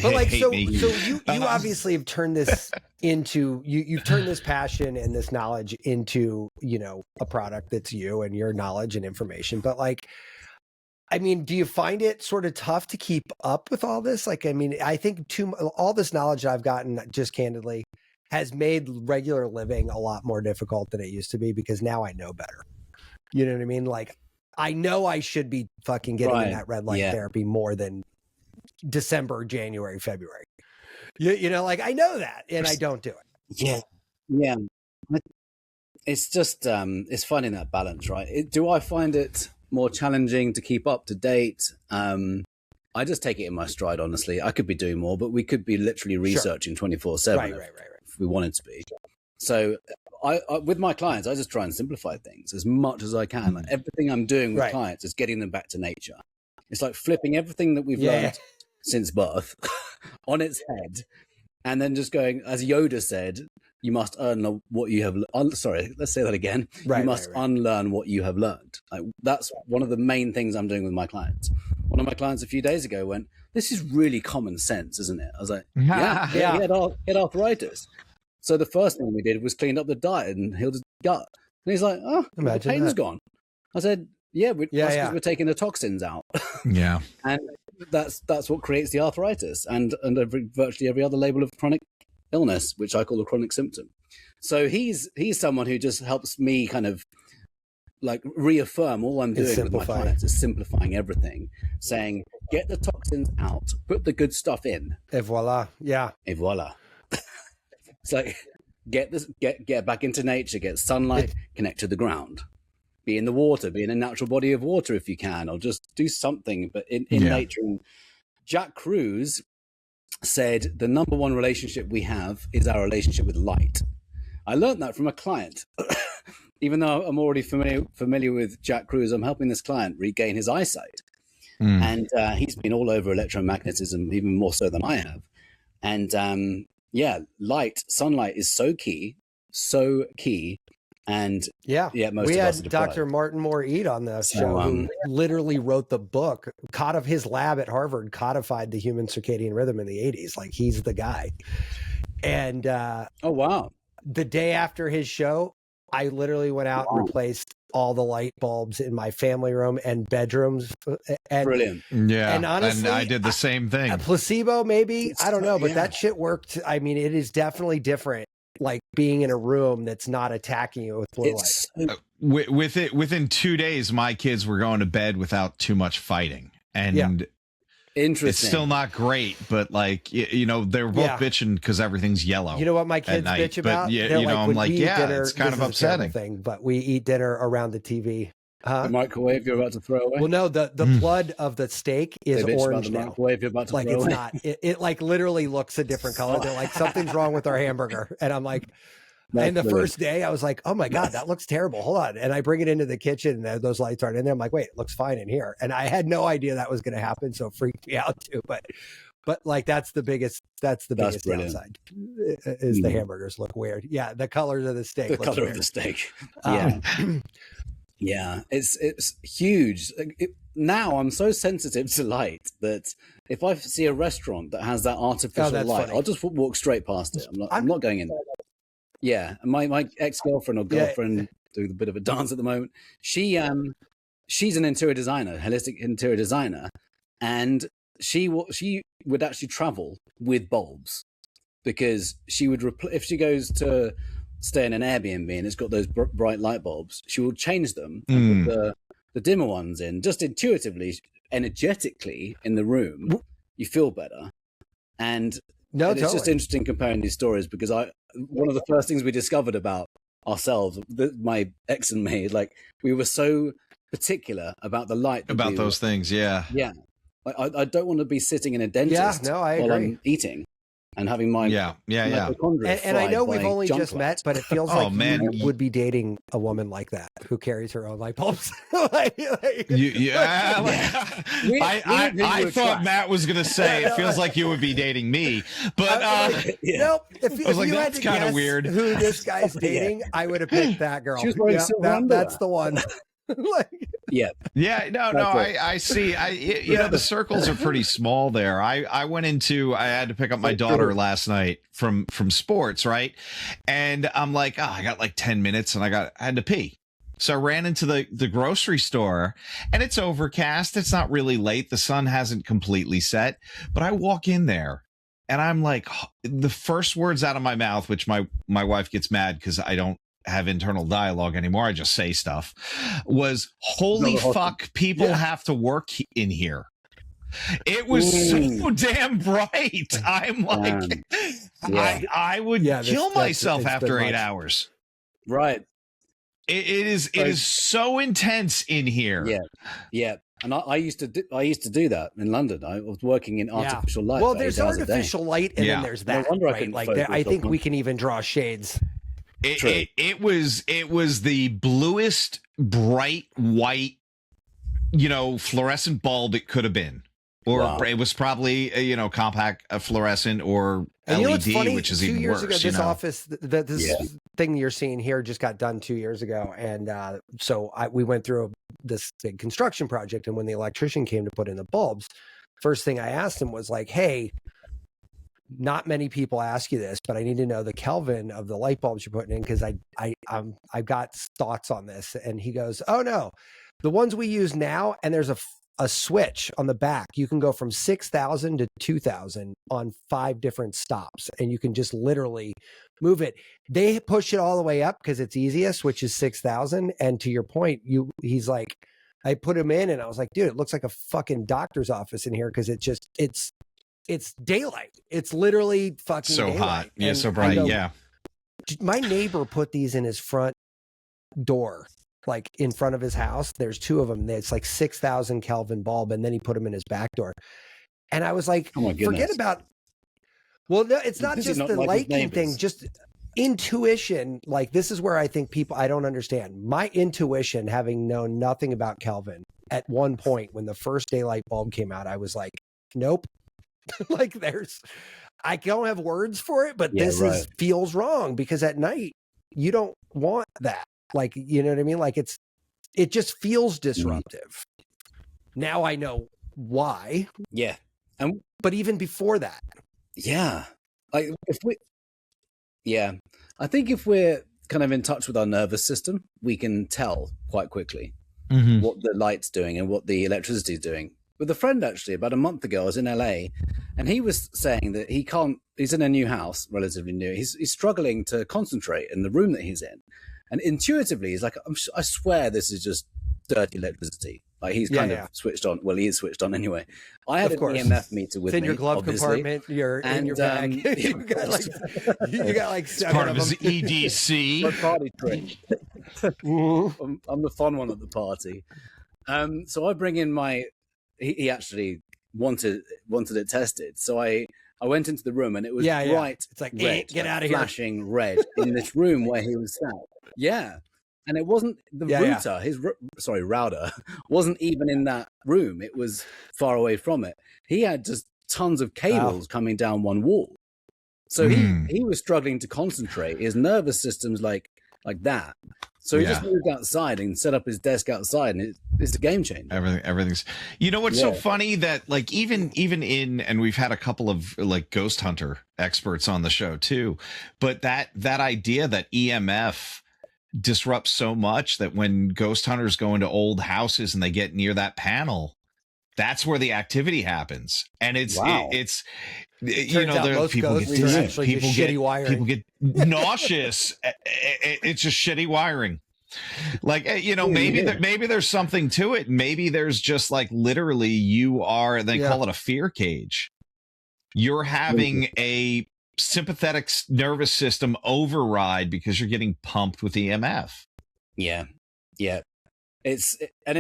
But like, so you obviously have turned this into you've turned this passion and this knowledge into, you know, a product that's you and your knowledge and information. But like, I mean, do you find it sort of tough to keep up with all this? Like, I mean, I think all this knowledge I've gotten, just candidly, has made regular living a lot more difficult than it used to be, because now I know better. You know what I mean? Like, I know I should be fucking getting in that red light therapy more than December, January, February. You know, like, I know that, and I don't do it. Yeah. It's just, it's finding that balance, right? Do I find it more challenging to keep up to date? I just take it in my stride, honestly. I could be doing more, but we could be literally researching 24/7 right. if we wanted to be. So I with my clients, I just try and simplify things as much as I can. Like, everything I'm doing with clients is getting them back to nature. It's like flipping everything that we've learned since birth on its head, and then just going, as Yoda said, you must unlearn what you have. Sorry, let's say that again. You must unlearn what you have learned. Like, that's one of the main things I'm doing with my clients. One of my clients a few days ago went, "This is really common sense, isn't it?" I was like, "Yeah, he had arthritis." So the first thing we did was cleaned up the diet and healed his gut. And he's like, "Oh, the pain's gone." I said, "Yeah, that's because we're taking the toxins out." Yeah, and that's what creates the arthritis and virtually every other label of chronic illness, which I call a chronic symptom. So he's someone who just helps me kind of like reaffirm all I'm doing with my clients is simplifying everything, saying, get the toxins out, put the good stuff in. Et voila. Yeah. Et voila. It's like, get back into nature, get sunlight, connect to the ground. Be in the water, be in a natural body of water if you can, or just do something, but in nature. And Jack Kruse said the number one relationship we have is our relationship with light. I learned that from a client. Even though I'm already familiar with Jack Kruse, I'm helping this client regain his eyesight. And he's been all over electromagnetism, even more so than I have. And sunlight is so key. And most we of us had Dr. Martin Moore-Eid on the show, who literally wrote the book. His lab at Harvard codified the human circadian rhythm in the 80s. Like, he's the guy. And oh wow, the day after his show, I literally went out and replaced all the light bulbs in my family room and bedrooms. And, brilliant. Yeah. And honestly, and I did the same thing. A placebo, maybe. I don't know, but that shit worked. I mean, it is definitely different. Like being in a room that's not attacking you with blue light. Within 2 days, my kids were going to bed without too much fighting. And Interesting. It's still not great, but like you know, they were both bitching because everything's yellow. You know what my kids night, bitch about? But you They're know, I'm like, dinner, it's kind of this is a terrible upsetting. thing, but we eat dinner around the TV. The microwave you're about to throw away. Well, no, the blood of the steak is orange now. Microwave you're about to like throw it's away. not. It like literally looks a different color. They're like, something's wrong with our hamburger, and I'm like. And the first day I was like, oh my God, that looks terrible. Hold on. And I bring it into the kitchen and those lights aren't in there. I'm like, wait, it looks fine in here. And I had no idea that was going to happen. So it freaked me out too. But like, that's the biggest downside is the hamburgers look weird. Yeah. The colors of the steak. The color of the steak. Yeah. Yeah. It's huge. Now I'm so sensitive to light that if I see a restaurant that has that artificial light, funny. I'll just walk straight past it. I'm not going in there. Yeah, my ex-girlfriend or girlfriend doing a bit of a dance at the moment. She's an interior designer, holistic interior designer, and she would actually travel with bulbs because she would if she goes to stay in an Airbnb and it's got those bright light bulbs, she will change them and put the dimmer ones in. Just intuitively, energetically in the room, you feel better. And it's just interesting comparing these stories because one of the first things we discovered about ourselves, my ex and me, like we were so particular about the light. About those things, yeah. Yeah. I don't want to be sitting in a dentist I while agree. I'm eating and having my And I know we've only just met, but it feels like you would be dating a woman like that who carries her own light bulbs. I thought Matt was going to say it feels like you would be dating me, but nope. If you had to guess weird. who this guy's dating, I would have picked that girl. She was wearing that's the one. I see. You know, the circles are pretty small there. I had to pick up my daughter last night from sports, right? And I'm like, I got like 10 minutes and I had to pee. So I ran into the grocery store and it's overcast. It's not really late. The sun hasn't completely set, but I walk in there and I'm like, the first words out of my mouth, which my wife gets mad because I don't have internal dialogue anymore, I just say stuff, was holy fuck, people have to work in here. It was so damn bright. I'm like, I would kill myself after 8 hours. Right. It is so intense in here. Yeah. And I used to do that in London. I was working in artificial light. Well, there's artificial light, and then there's that. No right? I think we can even draw shades. It was the bluest, bright white, fluorescent bulb it could have been, or it was probably compact fluorescent or LED, which is even worse. 2 years ago, this office, this thing you're seeing here, just got done 2 years ago, and so we went through this big construction project, and when the electrician came to put in the bulbs, first thing I asked him was like, "Hey, not many people ask you this, but I need to know the Kelvin of the light bulbs you're putting in because I've got thoughts on this." And he goes, "Oh no, the ones we use now, and there's a switch on the back. You can go from 6,000 to 2,000 on 5 different stops, and you can just literally move it. They push it all the way up because it's easiest, which is 6,000. And to your point, he's like, I put him in, and I was like, dude, it looks like a fucking doctor's office in here because it's daylight. It's literally fucking so daylight. Hot. Yeah, so bright. My neighbor put these in his front door, like in front of his house. There's 2 of them. It's like 6,000 Kelvin bulb, and then he put them in his back door. And I was like, forget about. Well, no, it's not just the lighting thing. Just intuition. Like, this is where I think I don't understand. My intuition, having known nothing about Kelvin, at one point when the first daylight bulb came out, I was like, nope. Like, I don't have words for it, but this feels wrong because at night you don't want that. Like, you know what I mean? Like, it just feels disruptive. Now I know why. Yeah. But even before that. Yeah. Like, I think if we're kind of in touch with our nervous system, we can tell quite quickly what the light's doing and what the electricity is doing. With a friend, actually, about a month ago, I was in LA, and he was saying that he's in a new house, relatively new. He's struggling to concentrate in the room that he's in. And intuitively, he's like, I swear this is just dirty electricity. Like he's kind of switched on. Well, he is switched on anyway. I had an EMF meter with me. It's in your glove obviously. compartment. In your bag. you got like seven part of his them. EDC. My party trick. I'm the fun one at the party. So I bring in my. He actually wanted it tested. So I went into the room and it was bright. It's like red, get out of here, flashing red in this room where he was sat. Yeah, and it wasn't the router. His router wasn't even in that room. It was far away from it. He had just tons of cables coming down one wall. So he was struggling to concentrate. His nervous system's like that. So he just moved outside and set up his desk outside, and it's a game changer. Everything's. You know what's so funny that like even in, and we've had a couple of like ghost hunter experts on the show too, but that idea that EMF disrupts so much that when ghost hunters go into old houses and they get near that panel, that's where the activity happens, and it's you know, people get dizzy, people get nauseous. It's just shitty wiring. Like, you know, maybe there's something to it. Maybe there's just like literally you are, they call it a fear cage. You're having a sympathetic nervous system override because you're getting pumped with EMF. Yeah. It's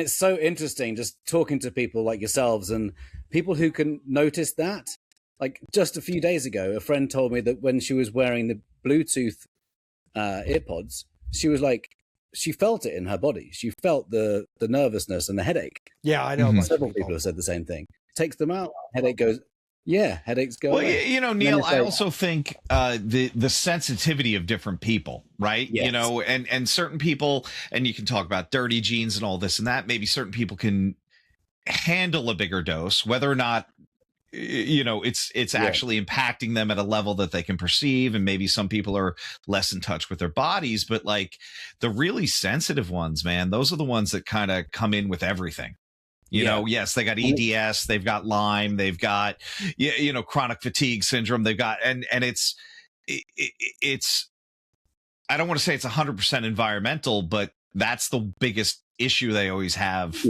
so interesting just talking to people like yourselves and people who can notice that. Like just a few days ago, a friend told me that when she was wearing the Bluetooth earpods, she was like, she felt it in her body. She felt the nervousness and the headache. Yeah, I know. Several people have said the same thing. Takes them out, headache goes. Yeah, headaches go. Well, away. You know, Neil, I also think the sensitivity of different people, right? Yes. You know, and certain people, and you can talk about dirty genes and all this and that. Maybe certain people can handle a bigger dose, whether or not, you know, it's actually impacting them at a level that they can perceive. And maybe some people are less in touch with their bodies, but like the really sensitive ones, man, those are the ones that kind of come in with everything. You know, yes, they got EDS, they've got Lyme, they've got, you know, chronic fatigue syndrome. They've got, and it's, I don't want to say it's 100% environmental, but that's the biggest issue they always have.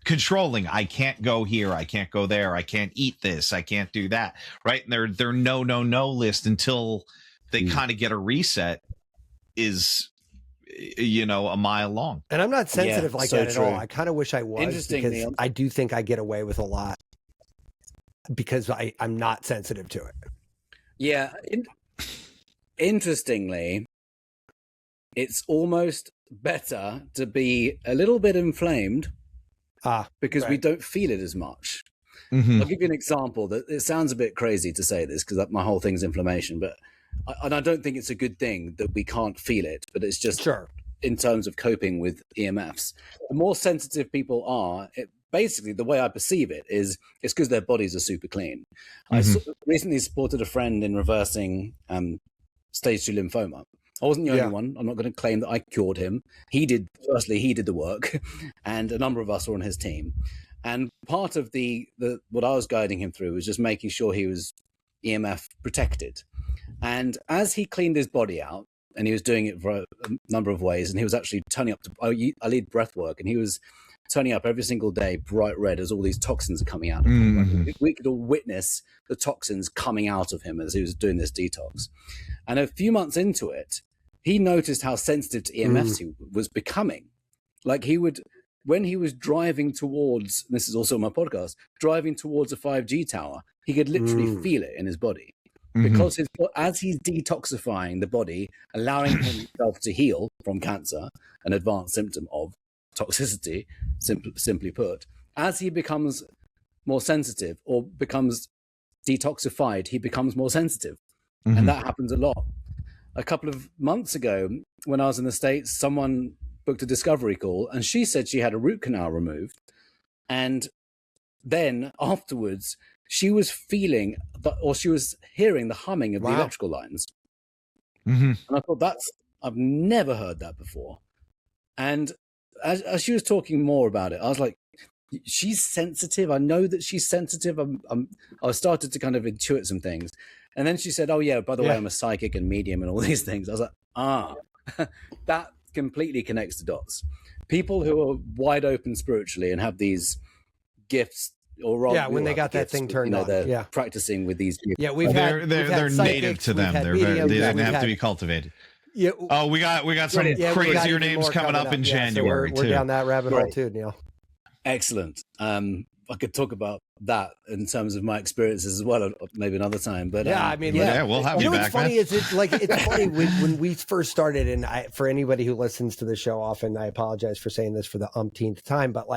Controlling. I can't go here. I can't go there. I can't eat this. I can't do that. Right. And their no list until they kind of get a reset is, you know, a mile long. And I'm not sensitive like that at all. I kind of wish I was, because I do think I get away with a lot because I'm not sensitive to it. Yeah. Interestingly, it's almost better to be a little bit inflamed because we don't feel it as much. I'll give you an example. That it sounds a bit crazy to say this because my whole thing's inflammation, but I don't think it's a good thing that we can't feel it, but it's just in terms of coping with EMFs. The more sensitive people are, basically the way I perceive it is it's because their bodies are super clean. I recently supported a friend in reversing stage 2 lymphoma. I wasn't the only one. I'm not going to claim that I cured him. He did the work, and a number of us were on his team. And part of the what I was guiding him through was just making sure he was EMF protected. And as he cleaned his body out, and he was doing it for a number of ways, and he was actually turning up to, I lead breath work, and he was turning up every single day, bright red, as all these toxins are coming out of him. We could all witness the toxins coming out of him as he was doing this detox. And a few months into it, he noticed how sensitive to EMFs he was becoming. Like he would, when he was driving towards, and this is also on my podcast, driving towards a 5G tower, he could literally feel it in his body. Because as he's detoxifying the body, allowing himself to heal from cancer, an advanced symptom of toxicity, simply put, as he becomes more sensitive or becomes detoxified, he becomes more sensitive. And that happens a lot. A couple of months ago, when I was in the States, someone booked a discovery call and she said she had a root canal removed. And then afterwards, she was feeling or she was hearing the humming of the electrical lines. And I thought, I've never heard that before. And as she was talking more about it, I was like, she's sensitive. I know that she's sensitive. I started to kind of intuit some things. And then she said, oh yeah, by the way, I'm a psychic and medium and all these things. I was like, that completely connects the dots. people who are wide open spiritually and have these gifts, or rather, when they got that thing turned on, they're practicing with these gifts. Yeah, they're native to them. They don't have to be cultivated. Yeah. Oh, we got some crazier names coming up in January. So we're down that rabbit hole too, Neil. Excellent. I could talk about that in terms of my experiences as well, maybe another time. But I mean, we'll have you back. What's funny is it's funny when we first started, and for anybody who listens to the show often, I apologize for saying this for the umpteenth time, but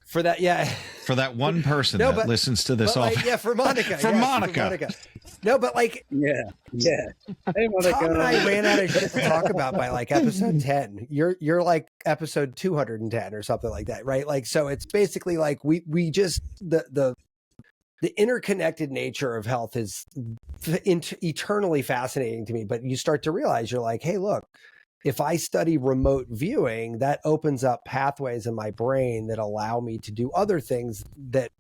for that one person that listens to this often. For Monica. For Monica. No, but yeah. Hey, Monica. Tom and I ran out of shit to talk about by episode 10. You're like episode 210 or something like that, right? So it's basically we just the interconnected nature of health is eternally fascinating to me. But you start to realize you're like, hey, look. If I study remote viewing, that opens up pathways in my brain that allow me to do other things that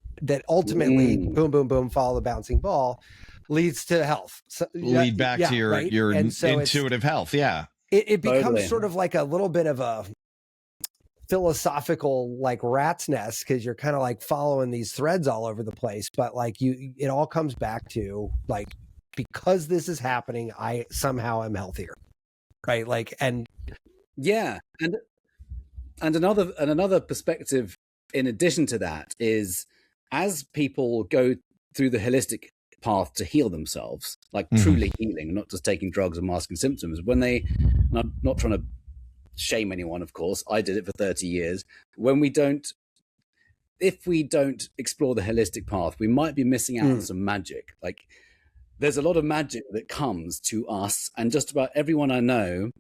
ultimately, boom, boom, boom, follow the bouncing ball, leads to health. So, lead back to your intuitive health. Yeah, it becomes sort of like a little bit of a philosophical rat's nest, because you're kind of following these threads all over the place. But it all comes back to because this is happening, I somehow am healthier. Right. And another perspective in addition to that is, as people go through the holistic path to heal themselves, truly healing, not just taking drugs and masking symptoms, when and I'm not trying to shame anyone, of course, I did it for 30 years. If we don't explore the holistic path, we might be missing out on some magic. There's a lot of magic that comes to us, and just about everyone I know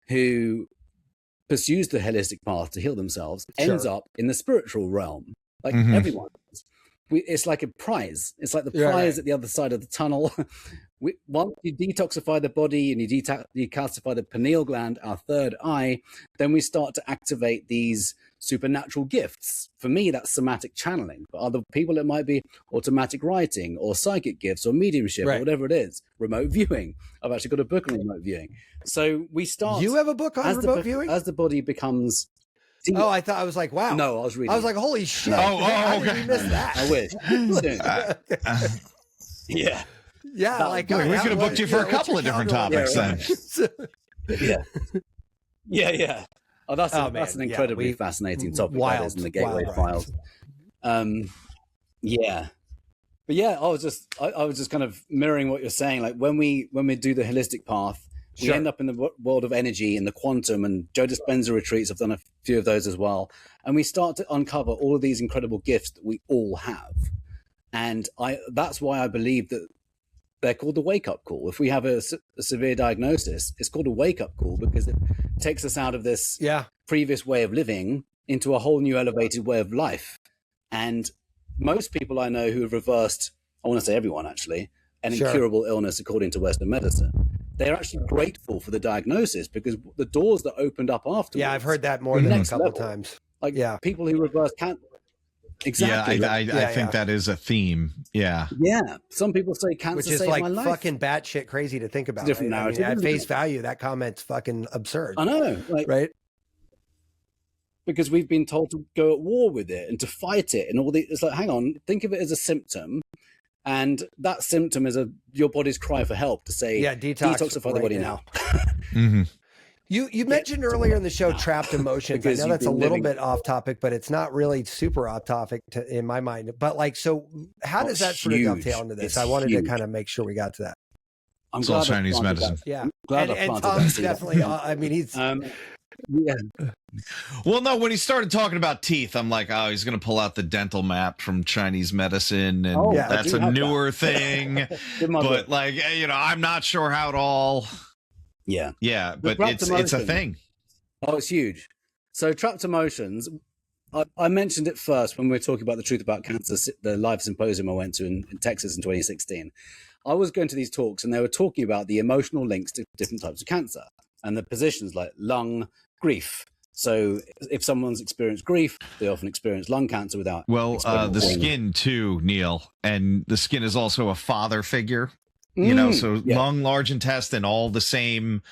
who pursues the holistic path to heal themselves ends up in the spiritual realm. Everyone. It's like a prize. It's like the prize at the other side of the tunnel. Once you detoxify the body and you decalcify the pineal gland, our third eye, then we start to activate these supernatural gifts. For me, that's somatic channeling. For other people, it might be automatic writing or psychic gifts or mediumship or whatever it is. Remote viewing. I've actually got a book on remote viewing. So we start. You have a book on remote viewing? As the body becomes. Oh, I thought I was like, wow. No, I was reading. I was like, holy shit. How did we miss that? I wish. Yeah. Yeah, we could have booked you for a couple of different topics then. Yeah. Oh, that's an incredibly fascinating topic. Wild, in the Gateway Files. Yeah. But yeah, I was just kind of mirroring what you're saying. When we do the holistic path, we end up in the world of energy and the quantum, and Joe Dispenza retreats. I've done a few of those as well. And we start to uncover all of these incredible gifts that we all have. And that's why I believe that they're called the wake-up call. If we have a severe diagnosis, it's called a wake-up call, because it takes us out of this previous way of living into a whole new elevated way of life. And most people I know who have reversed, I want to say everyone actually, an incurable illness according to Western medicine, they're actually grateful for the diagnosis, because the doors that opened up afterwards. Yeah, I've heard that more than a couple times. People who reverse cancer. Exactly. I think that is a theme. Yeah. Yeah. Some people say cancer saved my life. Which is fucking batshit crazy to think about. Different narrative. At face value, that comment's fucking absurd. I know. Right? Because we've been told to go at war with it and to fight it, and all the. It's hang on, think of it as a symptom, and that symptom is your body's cry for help to say, detoxify the body now. You mentioned earlier in the show trapped emotions. I know that's a little bit off topic, but it's not really super off topic in my mind. But so how does that sort of dovetail into this? I wanted to kind of make sure we got to that. It's all Chinese medicine. Yeah. And Tom's definitely, he's... Well, no, when he started talking about teeth, I'm like, oh, he's going to pull out the dental map from Chinese medicine. And that's a newer thing. But I'm not sure how it all... Yeah, but it's a thing. Oh, it's huge. So trapped emotions, I mentioned it first when we were talking about the Truth About Cancer, the live symposium I went to in Texas in 2016. I was going to these talks and they were talking about the emotional links to different types of cancer and the positions like lung, grief. So if someone's experienced grief, they often experience lung cancer without. Well, the skin too, Neil. And the skin is also a father figure. you know, so lung, large intestine, all the same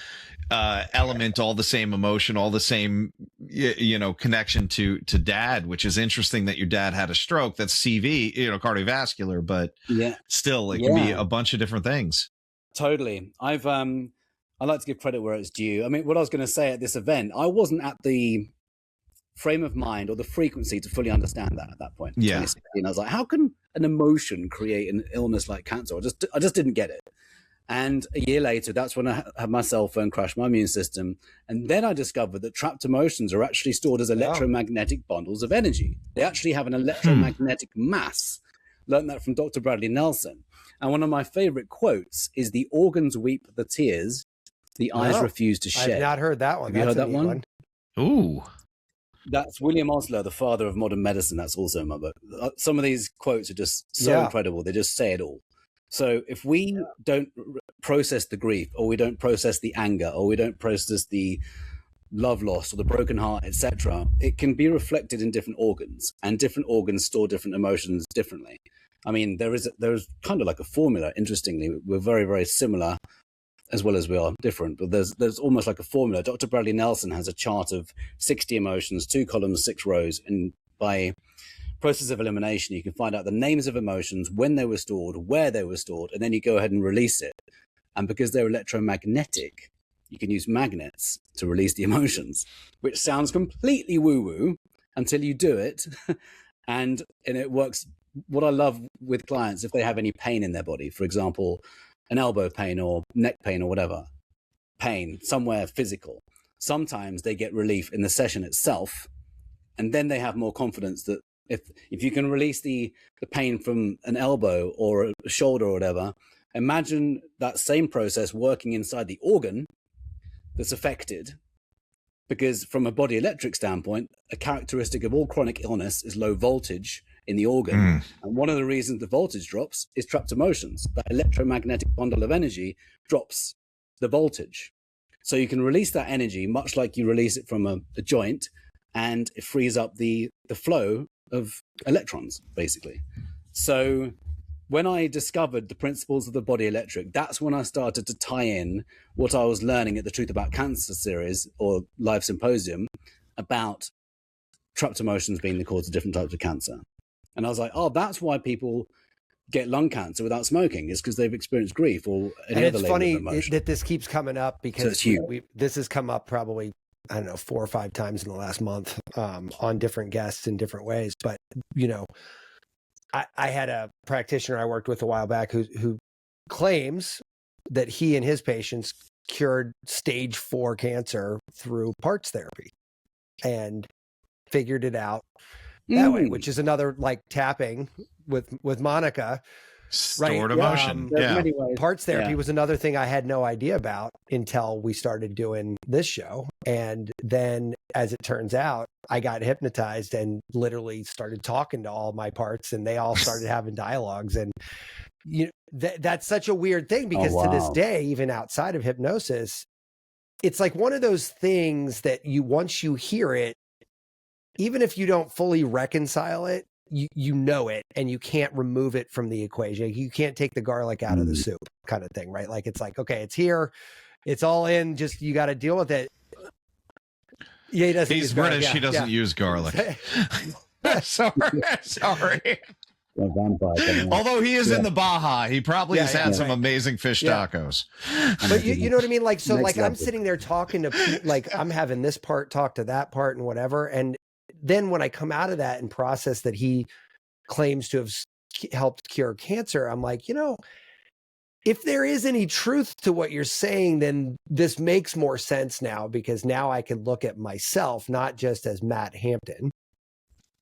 element, all the same emotion, all the same, you know, connection to dad, which is interesting that your dad had a stroke. That's CV, you know, cardiovascular, but still it can be a bunch of different things. Totally. I like to give credit where it's due. I mean, what I was going to say at this event, I wasn't at the frame of mind or the frequency to fully understand that at that point. Yeah. 2016, I was like, how can an emotion create an illness like cancer? I just didn't get it. And a year later, that's when I had my cell phone crash my immune system. And then I discovered that trapped emotions are actually stored as electromagnetic bundles of energy. They actually have an electromagnetic mass. Learned that from Dr. Bradley Nelson. And one of my favorite quotes is, "The organs weep the tears, the eyes refuse to shed." I've not heard that one. Have you heard that one? Ooh. That's William Osler, the father of modern medicine. That's also in my book. Some of these quotes are just so incredible. They just say it all. So if we don't process the grief, or we don't process the anger, or we don't process the love lost or the broken heart, etc., it can be reflected in different organs, and different organs store different emotions differently. I mean, there's kind of like a formula. Interestingly, we're very, very similar as well as we are different, but there's almost like a formula. Dr. Bradley Nelson has a chart of 60 emotions, 2 columns, 6 rows, and by process of elimination, you can find out the names of emotions, when they were stored, where they were stored, and then you go ahead and release it. And because they're electromagnetic, you can use magnets to release the emotions, which sounds completely woo-woo until you do it. and it works. What I love with clients, if they have any pain in their body, for example, an elbow pain or neck pain or whatever, pain somewhere physical, sometimes they get relief in the session itself, and then they have more confidence that if you can release the pain from an elbow or a shoulder or whatever, imagine that same process working inside the organ that's affected. Because from a body electric standpoint, a characteristic of all chronic illness is low voltage in the organ. And one of the reasons the voltage drops is trapped emotions. That electromagnetic bundle of energy drops the voltage. So you can release that energy much like you release it from a joint, and it frees up the flow of electrons, basically. So when I discovered the principles of the body electric, that's when I started to tie in what I was learning at the Truth About Cancer series or live symposium about trapped emotions being the cause of different types of cancer. And I was like, oh, that's why people get lung cancer without smoking, is because they've experienced grief or any other level of emotion. It's funny that this keeps coming up, because this has come up probably, I don't know, 4 or 5 times in the last month on different guests in different ways. But, you know, I had a practitioner I worked with a while back who claims that he and his patients cured stage 4 cancer through parts therapy and figured it out that way, which is another like tapping with Monica. Stored emotion. Parts therapy was another thing I had no idea about until we started doing this show. And then, as it turns out, I got hypnotized and literally started talking to all my parts, and they all started having dialogues. And you know, that's such a weird thing, because to this day, even outside of hypnosis, it's like one of those things that once you hear it, even if you don't fully reconcile it, you know it, and you can't remove it from the equation. You can't take the garlic out of the soup, kind of thing, right? Like, it's like, okay, it's here, it's all in, just you got to deal with it. Yeah, he doesn't. He's British. He doesn't use garlic. Sorry. Although he is in the Baja, he probably has had some amazing fish tacos. But you know what I mean? Like, so like I'm sitting there talking to, like, I'm having this part talk to that part and whatever. And then when I come out of that and process that he claims to have helped cure cancer, I'm like, you know, if there is any truth to what you're saying, then this makes more sense now, because now I can look at myself, not just as Matt Hampton,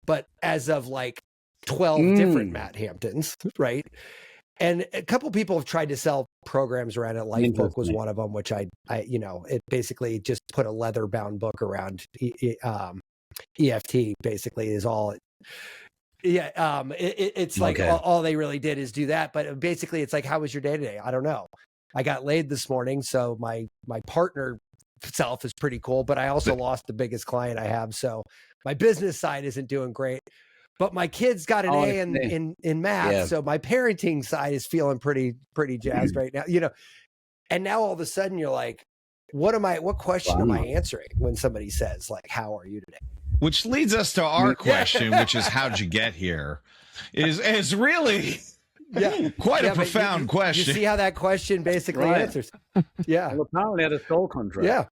but as of like 12 different Matt Hamptons, right? And a couple people have tried to sell programs around it. Lifebook was one of them, which I you know, it basically just put a leather bound book around EFT, basically, is all. It's like all they really did is do that. But basically, it's like, how was your day today? I don't know. I got laid this morning, so my partner self is pretty cool, but I also lost the biggest client I have, so my business side isn't doing great. but my kid's got an A in math. So my parenting side is feeling pretty jazzed right now, and now all of a sudden you're like, what question am I answering when somebody says like, how are you today? Which leads us to our question, which is how'd you get here? Is really quite a profound question. You see how that question basically answers. Yeah. Well, apparently had a soul contract.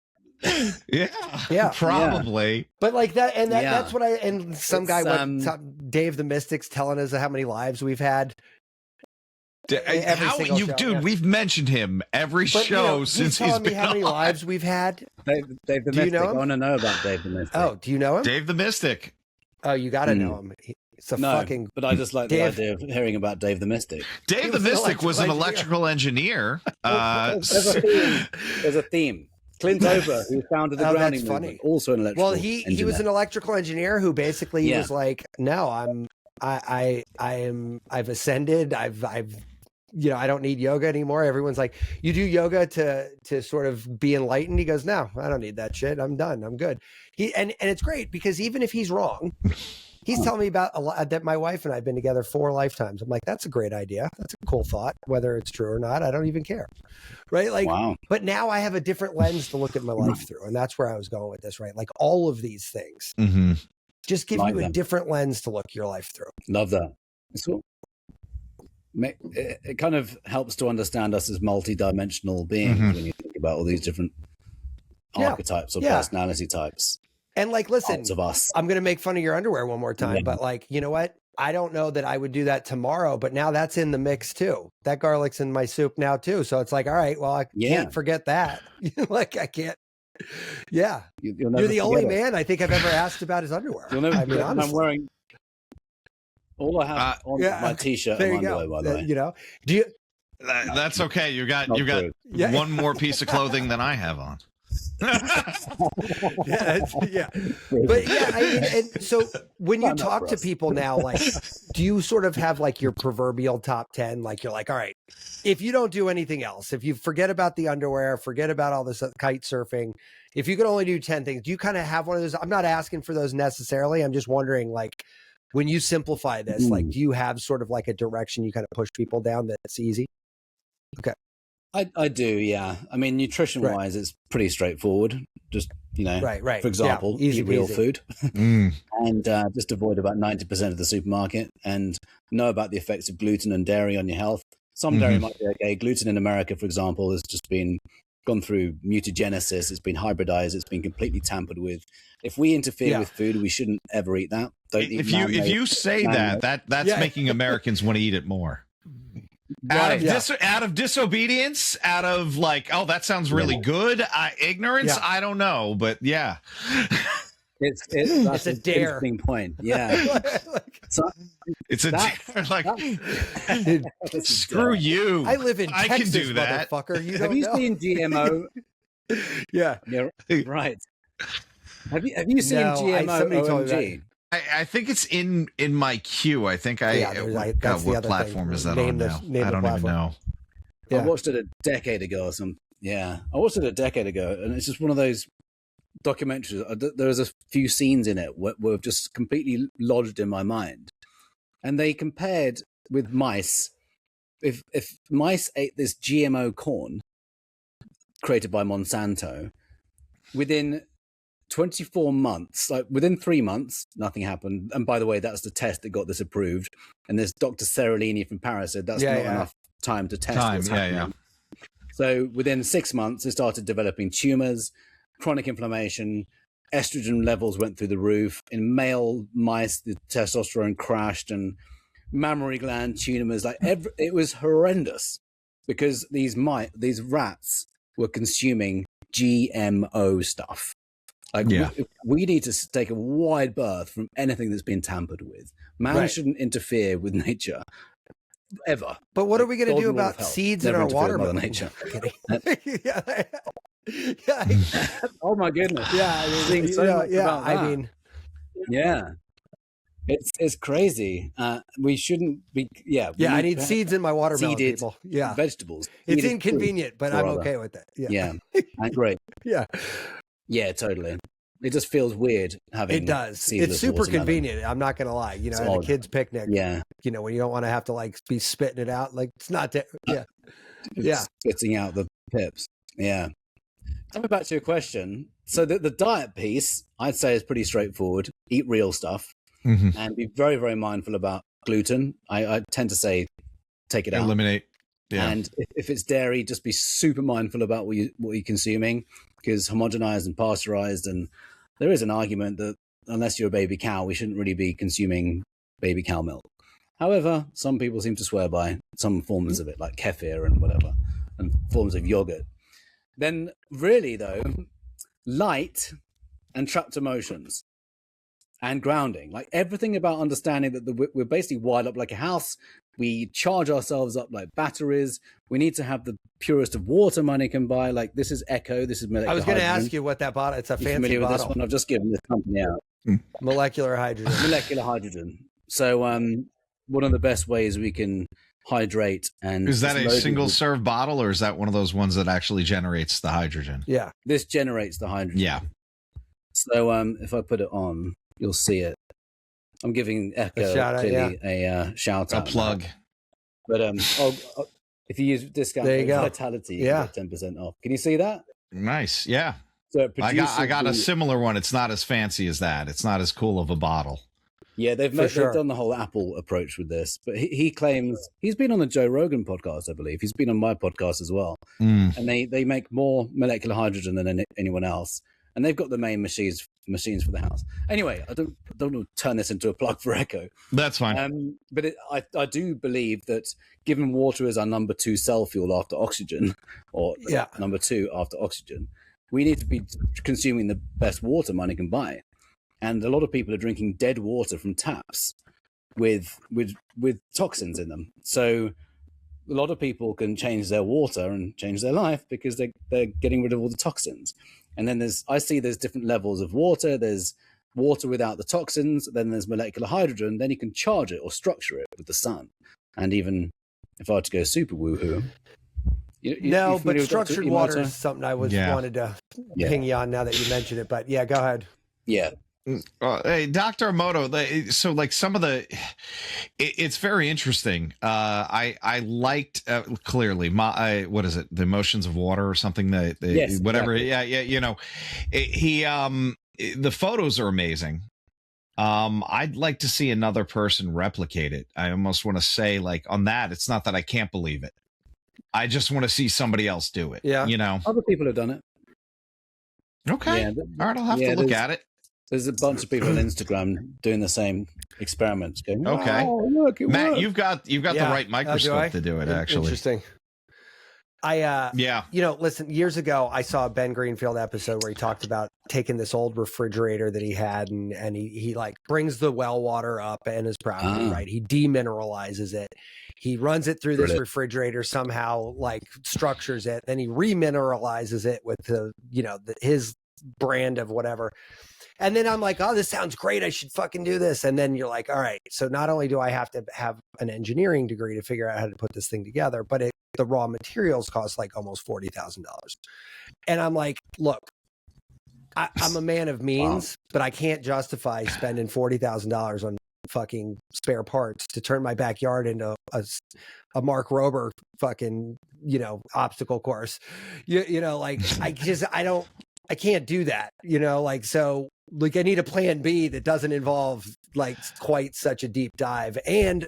Yeah, probably. But like that, and that's what some guy Dave the Mystic's telling us how many lives we've had. We've mentioned him every show since he's been how many lives we've had. Dave the Mystic. I want to know about Dave the Mystic. Oh, do you know him? Dave the Mystic. Oh, you got to know him. It's fucking. But I just like the idea of hearing about Dave the Mystic. Dave the Mystic was an electrical engineer. There's a theme. Clint Ober, who founded the grounding movement, also an electrical. Well, he was an electrical engineer who basically was like, no, I've ascended. I don't need yoga anymore. Everyone's like, you do yoga to sort of be enlightened. He goes, no, I don't need that shit. I'm done. I'm good. And it's great because even if he's wrong, he's telling me about that my wife and I have been together 4 lifetimes. I'm like, that's a great idea. That's a cool thought. Whether it's true or not, I don't even care. Right. Like, but now I have a different lens to look at my life through. And that's where I was going with this, right? Like all of these things just give you a different lens to look your life through. Love that. So it kind of helps to understand us as multi-dimensional beings when you think about all these different archetypes or personality types. And like, listen, of us. I'm going to make fun of your underwear one more time, but like, you know what? I don't know that I would do that tomorrow, but now that's in the mix too. That garlic's in my soup now too. So it's like, all right, well, I can't forget that. Like I can't. Yeah. You're the only man I think I've ever asked about his underwear. I mean, honestly. I'm wearing all I have on my t-shirt and underwear, by the way. Do you? That's okay. You got one more piece of clothing than I have on. But and so when you talk to people now, like, do you sort of have like your proverbial top 10? Like you're like, all right, if you don't do anything else, if you forget about the underwear, forget about all this kite surfing, if you could only do 10 things, do you kind of have one of those? I'm not asking for those necessarily. I'm just wondering, like, when you simplify this, like, do you have sort of like a direction you kind of push people down that's easy? Okay. I do, yeah. I mean, nutrition-wise, it's pretty straightforward. Just, for example, eat real food and just avoid about 90% of the supermarket and know about the effects of gluten and dairy on your health. Some dairy might be okay. Gluten in America, for example, has just been gone through mutagenesis. It's been hybridized. It's been completely tampered with. If we interfere with food, we shouldn't ever eat that. If you say that's making Americans want to eat it more. Out of disobedience, out of like, oh, that sounds really good. Ignorance, I don't know, but yeah. It's a dare. Point. Yeah. It's a dare. Like, screw you. I live in Texas, can do that. Motherfucker. Have you seen GMO? Yeah, right. Have you seen GMO? OMG? I think it's in my queue. I think what platform is that on now? I don't even know. I watched it a decade ago or something. Yeah, I watched it a decade ago, and it's just one of those documentaries. There's a few scenes in it were just completely lodged in my mind, and they compared with mice. If mice ate this GMO corn created by Monsanto, within 24 months, like within 3 months, nothing happened. And by the way, that's the test that got this approved. And this Dr. Seralini from Paris said that's not enough time to test what's happening. So within 6 months, it started developing tumors, chronic inflammation, estrogen levels went through the roof. In male mice, the testosterone crashed and mammary gland tumors, it was horrendous because these rats were consuming GMO stuff. We need to take a wide berth from anything that's been tampered with. Man shouldn't interfere with nature ever. But what are we going to do about seeds in our watermelon? Nature. Oh my goodness. Yeah. It's crazy. We shouldn't be. I need seeds in my watermelon. People. Yeah. Vegetables. It's inconvenient, but I'm okay with that. Yeah. Great. Yeah. Yeah, totally. It just feels weird having. It does. seedless It's super watermelon. convenient. I'm not gonna lie. You know, It's at a odd. kid's picnic. Yeah, You know, when you don't want to have to like be spitting it out, like it's not that. Yeah, yeah. spitting out the pips. Yeah. Coming back to your question, so the diet piece, I'd say, is pretty straightforward. Eat real stuff and be very, very mindful about gluten. I tend to say take it out. Eliminate. Yeah. And if it's dairy, just be super mindful about what you're consuming, because homogenized and pasteurized, and there is an argument that unless you're a baby cow, we shouldn't really be consuming baby cow milk. However, some people seem to swear by some forms of it, like kefir and whatever, and forms of yogurt. Then really, though, light and trapped emotions and grounding, like everything about understanding that we're basically wired up like a house. We charge ourselves up like batteries. We need to have the purest of water money can buy. Like this is Echo. This is molecular. I was going to hydrogen. ask you what that bottle. It's a fancy Familiar with bottle. this one? I've just given this company out. Molecular hydrogen. Molecular hydrogen. So one of the best ways we can hydrate and Is that a loaded single with- serve bottle, or is that one of those ones that actually generates the hydrogen? Yeah. This generates the hydrogen. Yeah. So if I put it on, you'll see it. I'm giving Echo shout out, clearly a shout A out. plug. But if you use discount There you go. Vitality, you Yeah. get 10% off. Can you see that? Nice. Yeah. So it I got a produces similar one. It's not as fancy as that. It's not as cool of a bottle. Yeah, For sure. they've done the whole Apple approach with this. But he claims he's been on the Joe Rogan podcast, I believe. He's been on my podcast as well. Mm. And they make more molecular hydrogen than anyone else. And they've got the main machines for the house. Anyway, I don't want to turn this into a plug for Echo. That's fine. But I do believe that given water is our number 2 cell fuel after oxygen, or number 2 after oxygen, we need to be consuming the best water money can buy. And a lot of people are drinking dead water from taps with toxins in them. So a lot of people can change their water and change their life because they're getting rid of all the toxins. And then I see there's different levels of water. There's water without the toxins. Then there's molecular hydrogen. Then you can charge it or structure it with the sun. And even if I were to go super woohoo. No, but structured water is something I wanted to ping you on now that you mentioned it. But yeah, go ahead. Yeah. Hey, Dr. Emoto, so like some of it's very interesting. I liked clearly what is it? The Emotions of Water or something Yes, whatever. exactly. Yeah. You know, the photos are amazing. I'd like to see another person replicate it. I almost want to say like on that, it's not that I can't believe it. I just want to see somebody else do it. Yeah. You know, Other people have done it. okay. Yeah, All right. I'll have to look at it. There's a bunch of people on Instagram doing the same experiments. Going, Okay. "Wow, look, it Matt, worked." you've got the right microscope to do it. Actually, Interesting. Listen, years ago, I saw a Ben Greenfield episode where he talked about taking this old refrigerator that he had and he like brings the well water up in his property, right? He demineralizes it. He runs it through this refrigerator, somehow like structures it. Then he remineralizes it with his brand of whatever. And then I'm like, oh, this sounds great. I should fucking do this. And then you're like, all right. So not only do I have to have an engineering degree to figure out how to put this thing together, but the raw materials cost like almost $40,000. And I'm like, look, I'm a man of means, but I can't justify spending $40,000 on fucking spare parts to turn my backyard into a Mark Rober fucking, obstacle course. I can't do that, so like I need a plan B that doesn't involve like quite such a deep dive. And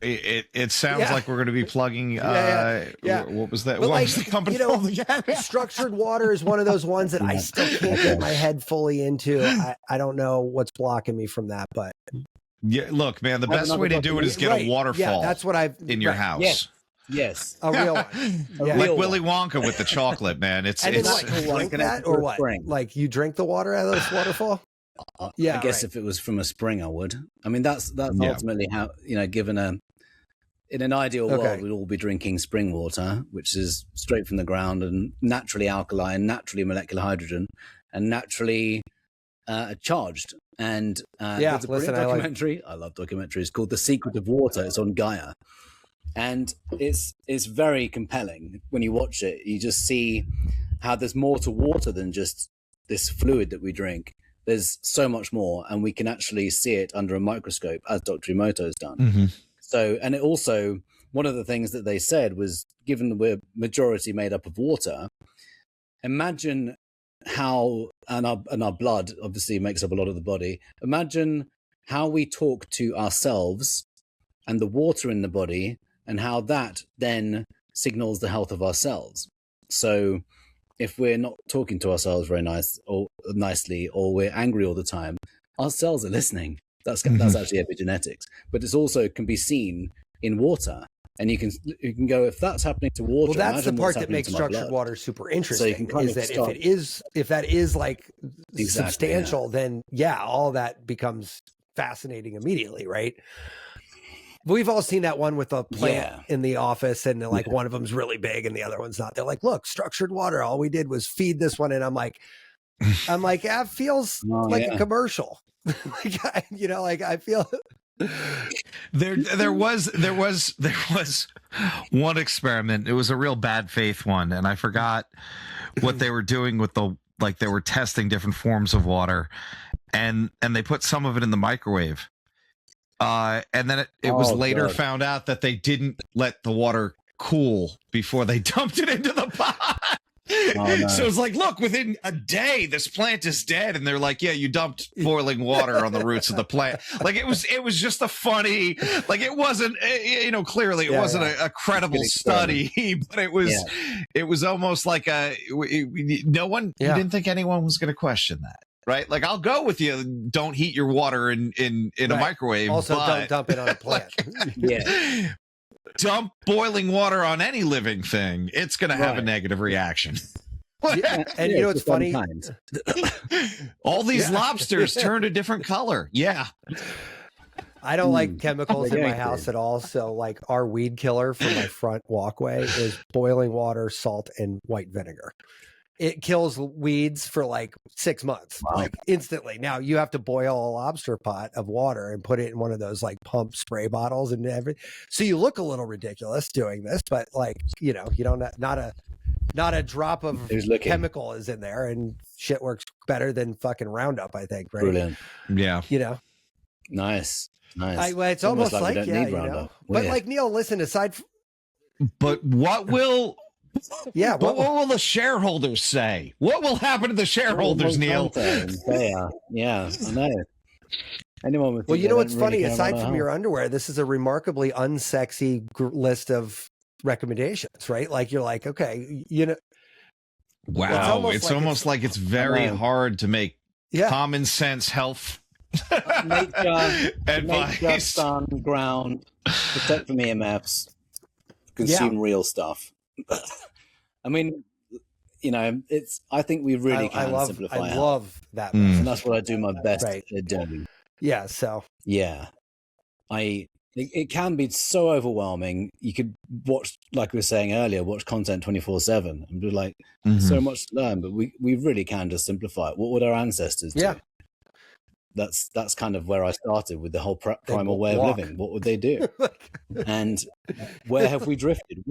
it sounds like we're going to be plugging. What was that? But what was the company called again? Structured water is one of those ones that I still can't get my head fully into. I don't know what's blocking me from that, but yeah, look, man, the best way to do it is get a waterfall. Yeah, that's what I've in your house. Yes, a real one. Like Willy Wonka with the chocolate, man. It's drink that or what? Like you drink the water out of this waterfall? I guess if it was from a spring, I would. I mean, that's ultimately how given in an ideal world, we'd all be drinking spring water, which is straight from the ground and naturally alkaline, naturally molecular hydrogen, and naturally charged. And there's a brilliant documentary. I love documentaries called "The Secret of Water." It's on Gaia. And it's very compelling when you watch it. You just see how there's more to water than just this fluid that we drink, there's so much more, and we can actually see it under a microscope, as Dr. Emoto's done. Mm-hmm. So, and it also, one of the things that they said was, given that we're majority made up of water, imagine how, and our blood obviously makes up a lot of the body. Imagine how we talk to ourselves and the water in the body, and how that then signals the health of our cells. So if we're not talking to ourselves very nicely, or we're angry all the time, our cells are listening. That's actually epigenetics. But it's also can be seen in water. And you can go, if that's happening to water. Well, that's the part that makes structured water super interesting. So you can kind of that if that is like substantial, then all that becomes fascinating immediately, right? We've all seen that one with a plant in the office, and like one of them's really big and the other one's not. They're like, look, structured water. All we did was feed this one. And I'm like, that feels like a commercial. I feel there was one experiment. It was a real bad faith one, and I forgot what they were doing with they were testing different forms of water, and they put some of it in the microwave. And then it was later found out that they didn't let the water cool before they dumped it into the pot. No. So it's like, look, within a day, this plant is dead. And they're like, yeah, you dumped boiling water on the roots of the plant. Like it was just a funny, like it wasn't, clearly it wasn't a credible study, but it was almost like you didn't think anyone was going to question that. Right, like I'll go with you. Don't heat your water in a microwave. Also, don't dump it on a plant. Dump boiling water on any living thing. It's going to have a negative reaction. And you know what's funny? All these lobsters turned a different color. Yeah. I don't like chemicals in my house at all. So, like, our weed killer for my front walkway is boiling water, salt, and white vinegar. It kills weeds for like 6 months, like instantly. Now you have to boil a lobster pot of water and put it in one of those like pump spray bottles and everything. So you look a little ridiculous doing this, but like, you don't, not a drop of chemical is in there, and shit works better than fucking Roundup, I think. Right. Brilliant. Yeah. Nice. It's almost like but like Neil, listen, but what will, what will the shareholders say? What will happen to the shareholders, Neil? Yeah, I know. Anyone would. Well, you know what's funny? Aside from your underwear, this is a remarkably unsexy list of recommendations, right? Like you're like, okay, Wow, it's almost like it's very hard to make common sense health advice. Make sun, ground, protect from EMFs, consume real stuff. I mean, I think we really can simplify. I love that. And that's what I do my best at doing. Yeah. So, it can be so overwhelming. You could watch, like we were saying earlier, watch content 24/7 and be like, so much to learn, but we really can just simplify it. What would our ancestors do? That's kind of where I started with the whole primal way of living. What would they do? And where have we drifted?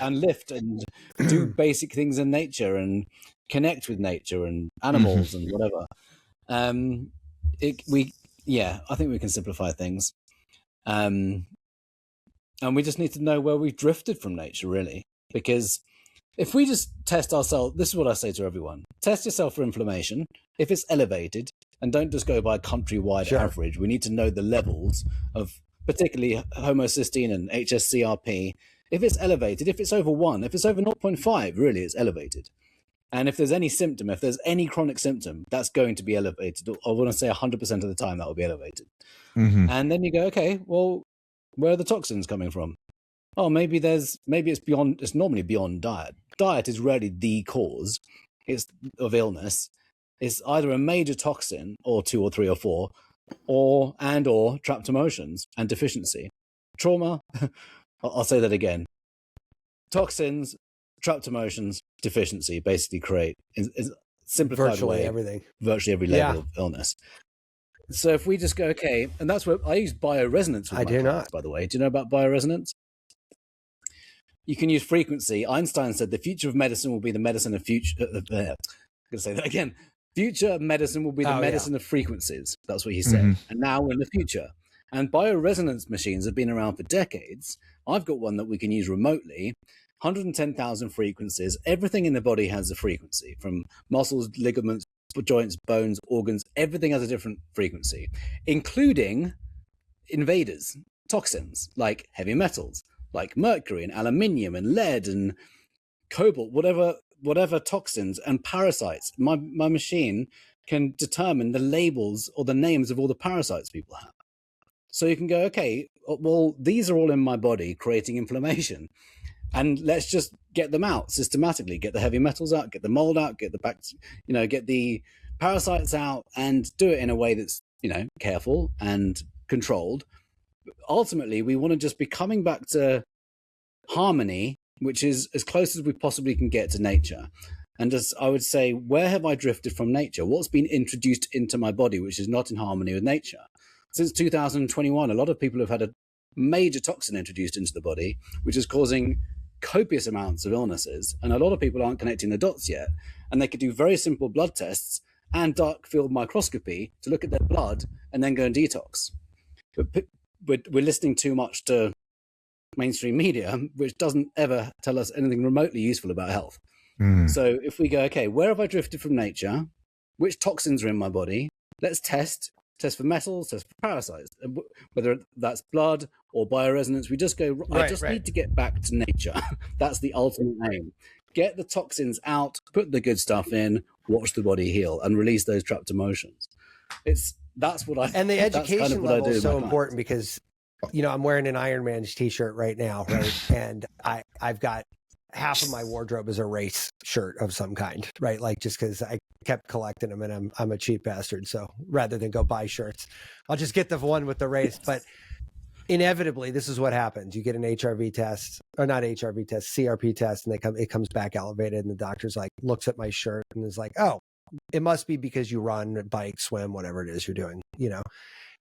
And lift and do basic things in nature and connect with nature and animals and whatever. I think we can simplify things. And we just need to know where we've drifted from nature, really. Because if we just test ourselves, this is what I say to everyone: test yourself for inflammation. If it's elevated, and don't just go by countrywide average. We need to know the levels of particularly homocysteine and HSCRP. If it's elevated, if it's over 1, if it's over 0.5, really it's elevated. And if there's any symptom, if there's any chronic symptom, that's going to be elevated. I want to say 100% of the time that will be elevated. And then you go, okay, well, where are the toxins coming from? Oh, maybe it's normally beyond diet. Diet is rarely the cause of illness. It's either a major toxin or 2 or 3 or 4, or trapped emotions and deficiency. Trauma, I'll say that again. Toxins, trapped emotions, deficiency basically create, in simplified virtually way, everything. Virtually every level of illness. So if we just go, okay, and that's where I use bioresonance with my clients, by the way. Do you know about bioresonance? You can use frequency. Einstein said the future of medicine will be the medicine of future. going to say that again. Future medicine will be the medicine of frequencies. That's what he said. Mhm. And now we're in the future. And bioresonance machines have been around for decades. I've got one that we can use remotely. 110,000 frequencies. Everything in the body has a frequency, from muscles, ligaments, joints, bones, organs. Everything has a different frequency, including invaders, toxins like heavy metals, like mercury and aluminium and lead and cobalt, whatever toxins and parasites. My machine can determine the labels or the names of all the parasites people have. So you can go, okay, well, these are all in my body creating inflammation, and let's just get them out systematically. Get the heavy metals out, get the mold out, get get the parasites out, and do it in a way that's careful and controlled. Ultimately, we want to just be coming back to harmony, which is as close as we possibly can get to nature. And as I would say, where have I drifted from nature? What's been introduced into my body which is not in harmony with nature? Since 2021, a lot of people have had a major toxin introduced into the body, which is causing copious amounts of illnesses. And a lot of people aren't connecting the dots yet. And they could do very simple blood tests and dark field microscopy to look at their blood and then go and detox. But we're listening too much to mainstream media, which doesn't ever tell us anything remotely useful about health. So if we go, okay, where have I drifted from nature? Which toxins are in my body? Let's test for metals, test for parasites, whether that's blood or bioresonance. We just go, I just need to get back to nature. That's the ultimate aim. Get the toxins out, put the good stuff in, watch the body heal, and release those trapped emotions. That's what I. And the education kind of level is so important because, I'm wearing an Iron Man's t-shirt right now, right? And I've got half of my wardrobe is a race shirt of some kind, right? Like just because I kept collecting them and I'm a cheap bastard. So rather than go buy shirts, I'll just get the one with the race. But inevitably, this is what happens. You get an HRV test, or not HRV test, CRP test, and it comes back elevated. And the doctor's like, looks at my shirt and is like, oh, it must be because you run, bike, swim, whatever it is you're doing,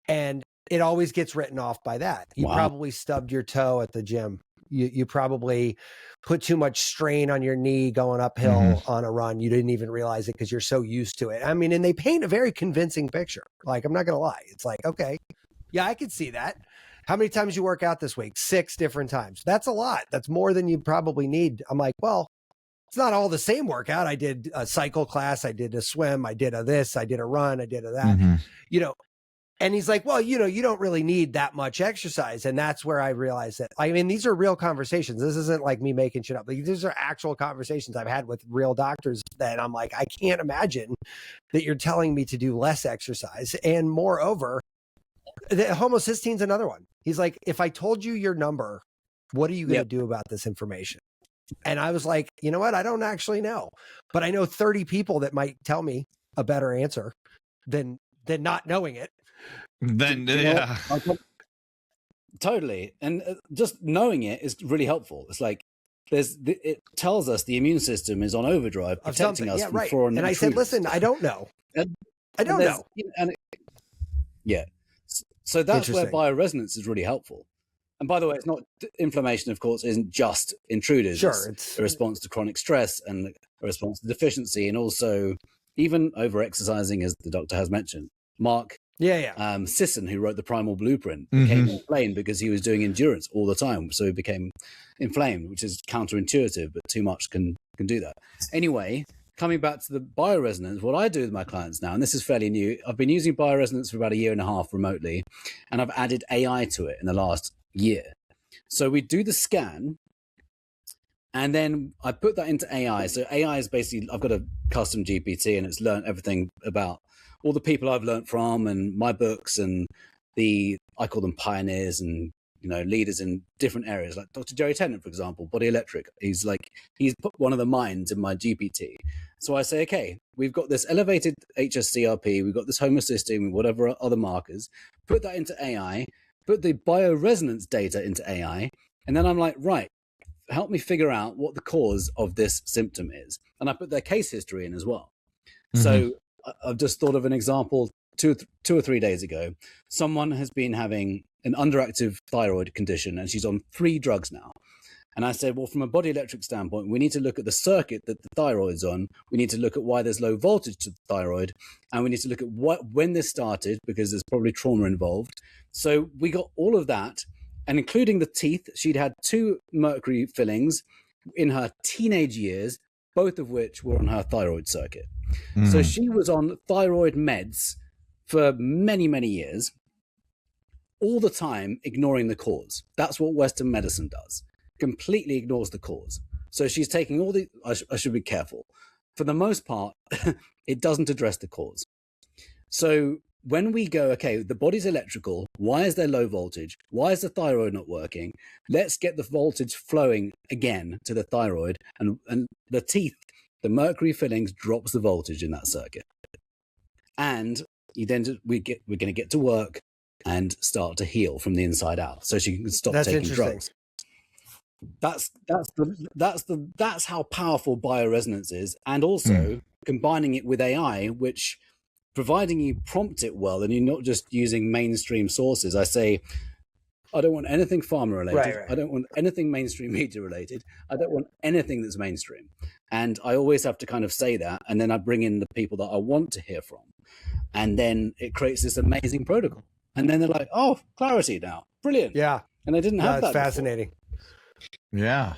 and it always gets written off by that. You probably stubbed your toe at the gym. You probably put too much strain on your knee going uphill on a run. You didn't even realize it because you're so used to it. I mean, and they paint a very convincing picture. Like, I'm not going to lie. It's like, okay, yeah, I could see that. How many times you work out this week? 6 different times. That's a lot. That's more than you probably need. I'm like, well, it's not all the same workout. I did a cycle class. I did a swim. I did a this. I did a run. I did a that, And he's like, well, you don't really need that much exercise. And that's where I realized that, I mean, these are real conversations. This isn't like me making shit up. Like, these are actual conversations I've had with real doctors that I'm like, I can't imagine that you're telling me to do less exercise. And moreover, the homocysteine's another one. He's like, if I told you your number, what are you going to do about this information? And I was like, you know what? I don't actually know, but I know 30 people that might tell me a better answer than not knowing it. Then totally. And just knowing it is really helpful. It's like it tells us the immune system is on overdrive, protecting us from foreign intruders. I said, listen, I don't know. I don't know. So that's where bioresonance is really helpful. And by the way, it's not inflammation, of course, isn't just intruders. Sure, it's a response to chronic stress and a response to deficiency, and also even over-exercising, as the doctor has mentioned. Mark Sisson, who wrote the Primal Blueprint, became inflamed because he was doing endurance all the time. So he became inflamed, which is counterintuitive, but too much can do that. Anyway, coming back to the bioresonance, what I do with my clients now, and this is fairly new, I've been using bioresonance for about 1.5 years remotely, and I've added AI to it in the last year. So we do the scan, and then I put that into AI. So AI is basically, I've got a custom GPT, and it's learned everything about all the people I've learned from and my books, and I call them pioneers and leaders in different areas, like Dr. Jerry Tennant, for example, Body Electric. He's put one of the minds in my GPT. So I say, okay, we've got this elevated HSCRP, we've got this homocysteine, whatever other markers, put that into AI, put the bioresonance data into AI, and then I'm like, right, help me figure out what the cause of this symptom is. And I put their case history in as well. So I've just thought of an example. 2 or 3 days ago, someone has been having an underactive thyroid condition, and she's on 3 drugs now. And I said, well, from a body electric standpoint, we need to look at the circuit that the thyroid's on. We need to look at why there's low voltage to the thyroid. And we need to look at when this started, because there's probably trauma involved. So we got all of that, and including the teeth. She'd had 2 mercury fillings in her teenage years, both of which were on her thyroid circuit. So she was on thyroid meds for many, many years, all the time ignoring the cause. That's what Western medicine does. Completely ignores the cause. So she's taking all the, I should be careful. For the most part, it doesn't address the cause. So when we go, okay, the body's electrical, why is there low voltage? Why is the thyroid not working? Let's get the voltage flowing again to the thyroid, and the teeth, the mercury fillings drops the voltage in that circuit. And we're going to get to work and start to heal from the inside out, so she can stop taking drugs. That's how powerful bioresonance is, and also combining it with AI, which, providing you prompt it well and you're not just using mainstream sources. I say, I don't want anything pharma related. Right. I don't want anything mainstream media related. I don't want anything that's mainstream. And I always have to kind of say that, and then I bring in the people that I want to hear from, and then it creates this amazing protocol. And then they're like, "Oh, clarity now, brilliant." Yeah, and I didn't have that. Fascinating. Before. Yeah.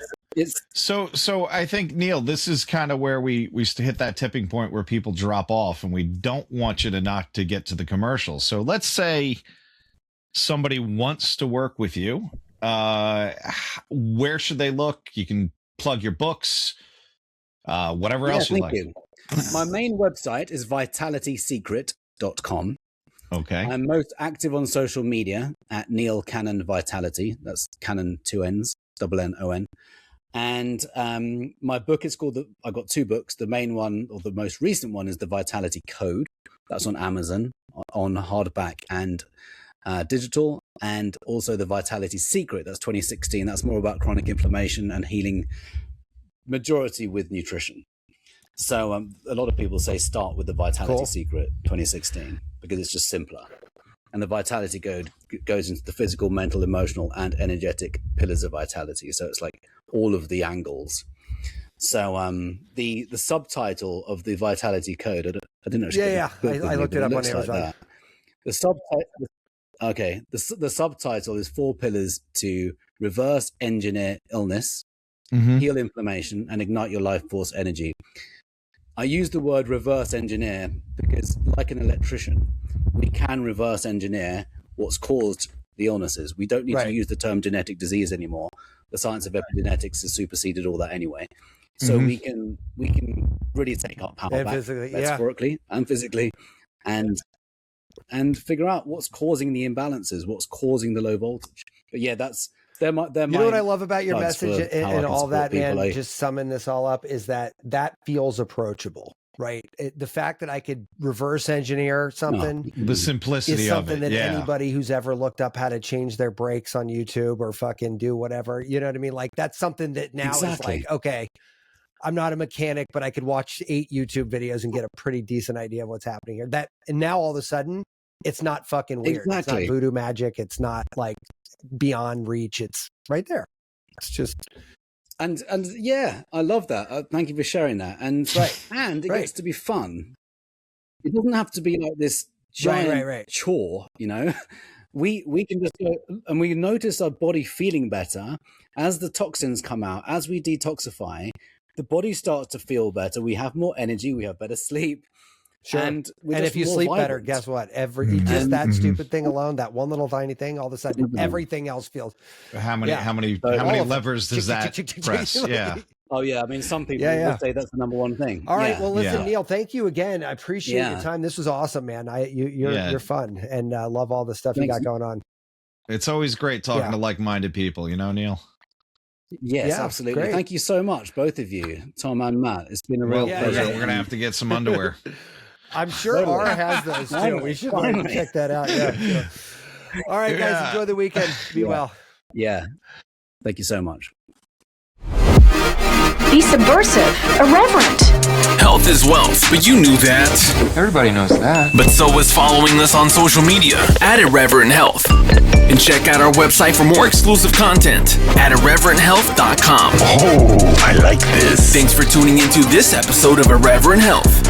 So I think, Neil, this is kind of where we hit that tipping point where people drop off, and we don't want you to get to the commercials. So let's say somebody wants to work with you. Where should they look? You can plug your books, whatever else you like. My main website is vitalitysecret.com. Okay. I'm most active on social media at Neil Cannon Vitality. That's Cannon 2 N's, NNON. And my book is called, I've got 2 books. The main one, or the most recent one, is The Vitality Code. That's on Amazon, on hardback and digital. And also The Vitality Secret. That's 2016. That's more about chronic inflammation and healing, majority with nutrition. So a lot of people say start with The Vitality Secret 2016 because it's just simpler. And the Vitality Code goes into the physical, mental, emotional, and energetic pillars of vitality. So it's like all of the angles. So the subtitle of the Vitality Code, I didn't actually. I looked it up on Amazon. Like the subtitle. Okay, the subtitle is 4 pillars to reverse engineer illness, heal inflammation, and ignite your life force energy. I use the word reverse engineer because, like an electrician, we can reverse engineer what's caused the illnesses. We don't need to use the term genetic disease anymore. The science of epigenetics has superseded all that anyway. So we can really take our power back, metaphorically and physically, and figure out what's causing the imbalances, what's causing the low voltage. But yeah, you know what I love about your message and all that, man, just summing this all up, is that feels approachable, right? The fact that I could reverse engineer something, the simplicity is something of it, that anybody who's ever looked up how to change their brakes on YouTube or fucking do whatever, you know what I mean? Like, that's something that now is like, okay, I'm not a mechanic, but I could watch 8 YouTube videos and get a pretty decent idea of what's happening here. And now all of a sudden, it's not fucking weird. It's not voodoo magic. It's not like beyond reach. It's right there. It's just and yeah, I love that. Thank you for sharing that. And and it gets to be fun. It doesn't have to be like this giant chore, you know. We can just go, and we notice our body feeling better as the toxins come out, as we detoxify. The body starts to feel better. We have more energy. We have better sleep. Sure. And if you sleep better, guess what? Just that stupid thing alone, that one little tiny thing, all of a sudden everything else feels. How many levers does that press? Yeah. Oh yeah. I mean, some people would say that's the number one thing. All right. Well, listen, Neil, thank you again. I appreciate your time. This was awesome, man. You're fun, and love all the stuff you got going on. It's always great talking to like-minded people, you know, Neil. Yes, absolutely. Great. Thank you so much, both of you, Tom and Matt. It's been a real pleasure. We're gonna have to get some underwear. I'm sure R has those too. We should check that out. Yeah. Sure. All right, guys. Enjoy the weekend. Be well. Yeah. Thank you so much. be subversive, irreverent. Health is wealth, but you knew that. Everybody knows that. But so is following us on social media at Irreverent Health. And check out our website for more exclusive content at irreverenthealth.com. Oh, I like this. Thanks for tuning into this episode of Irreverent Health.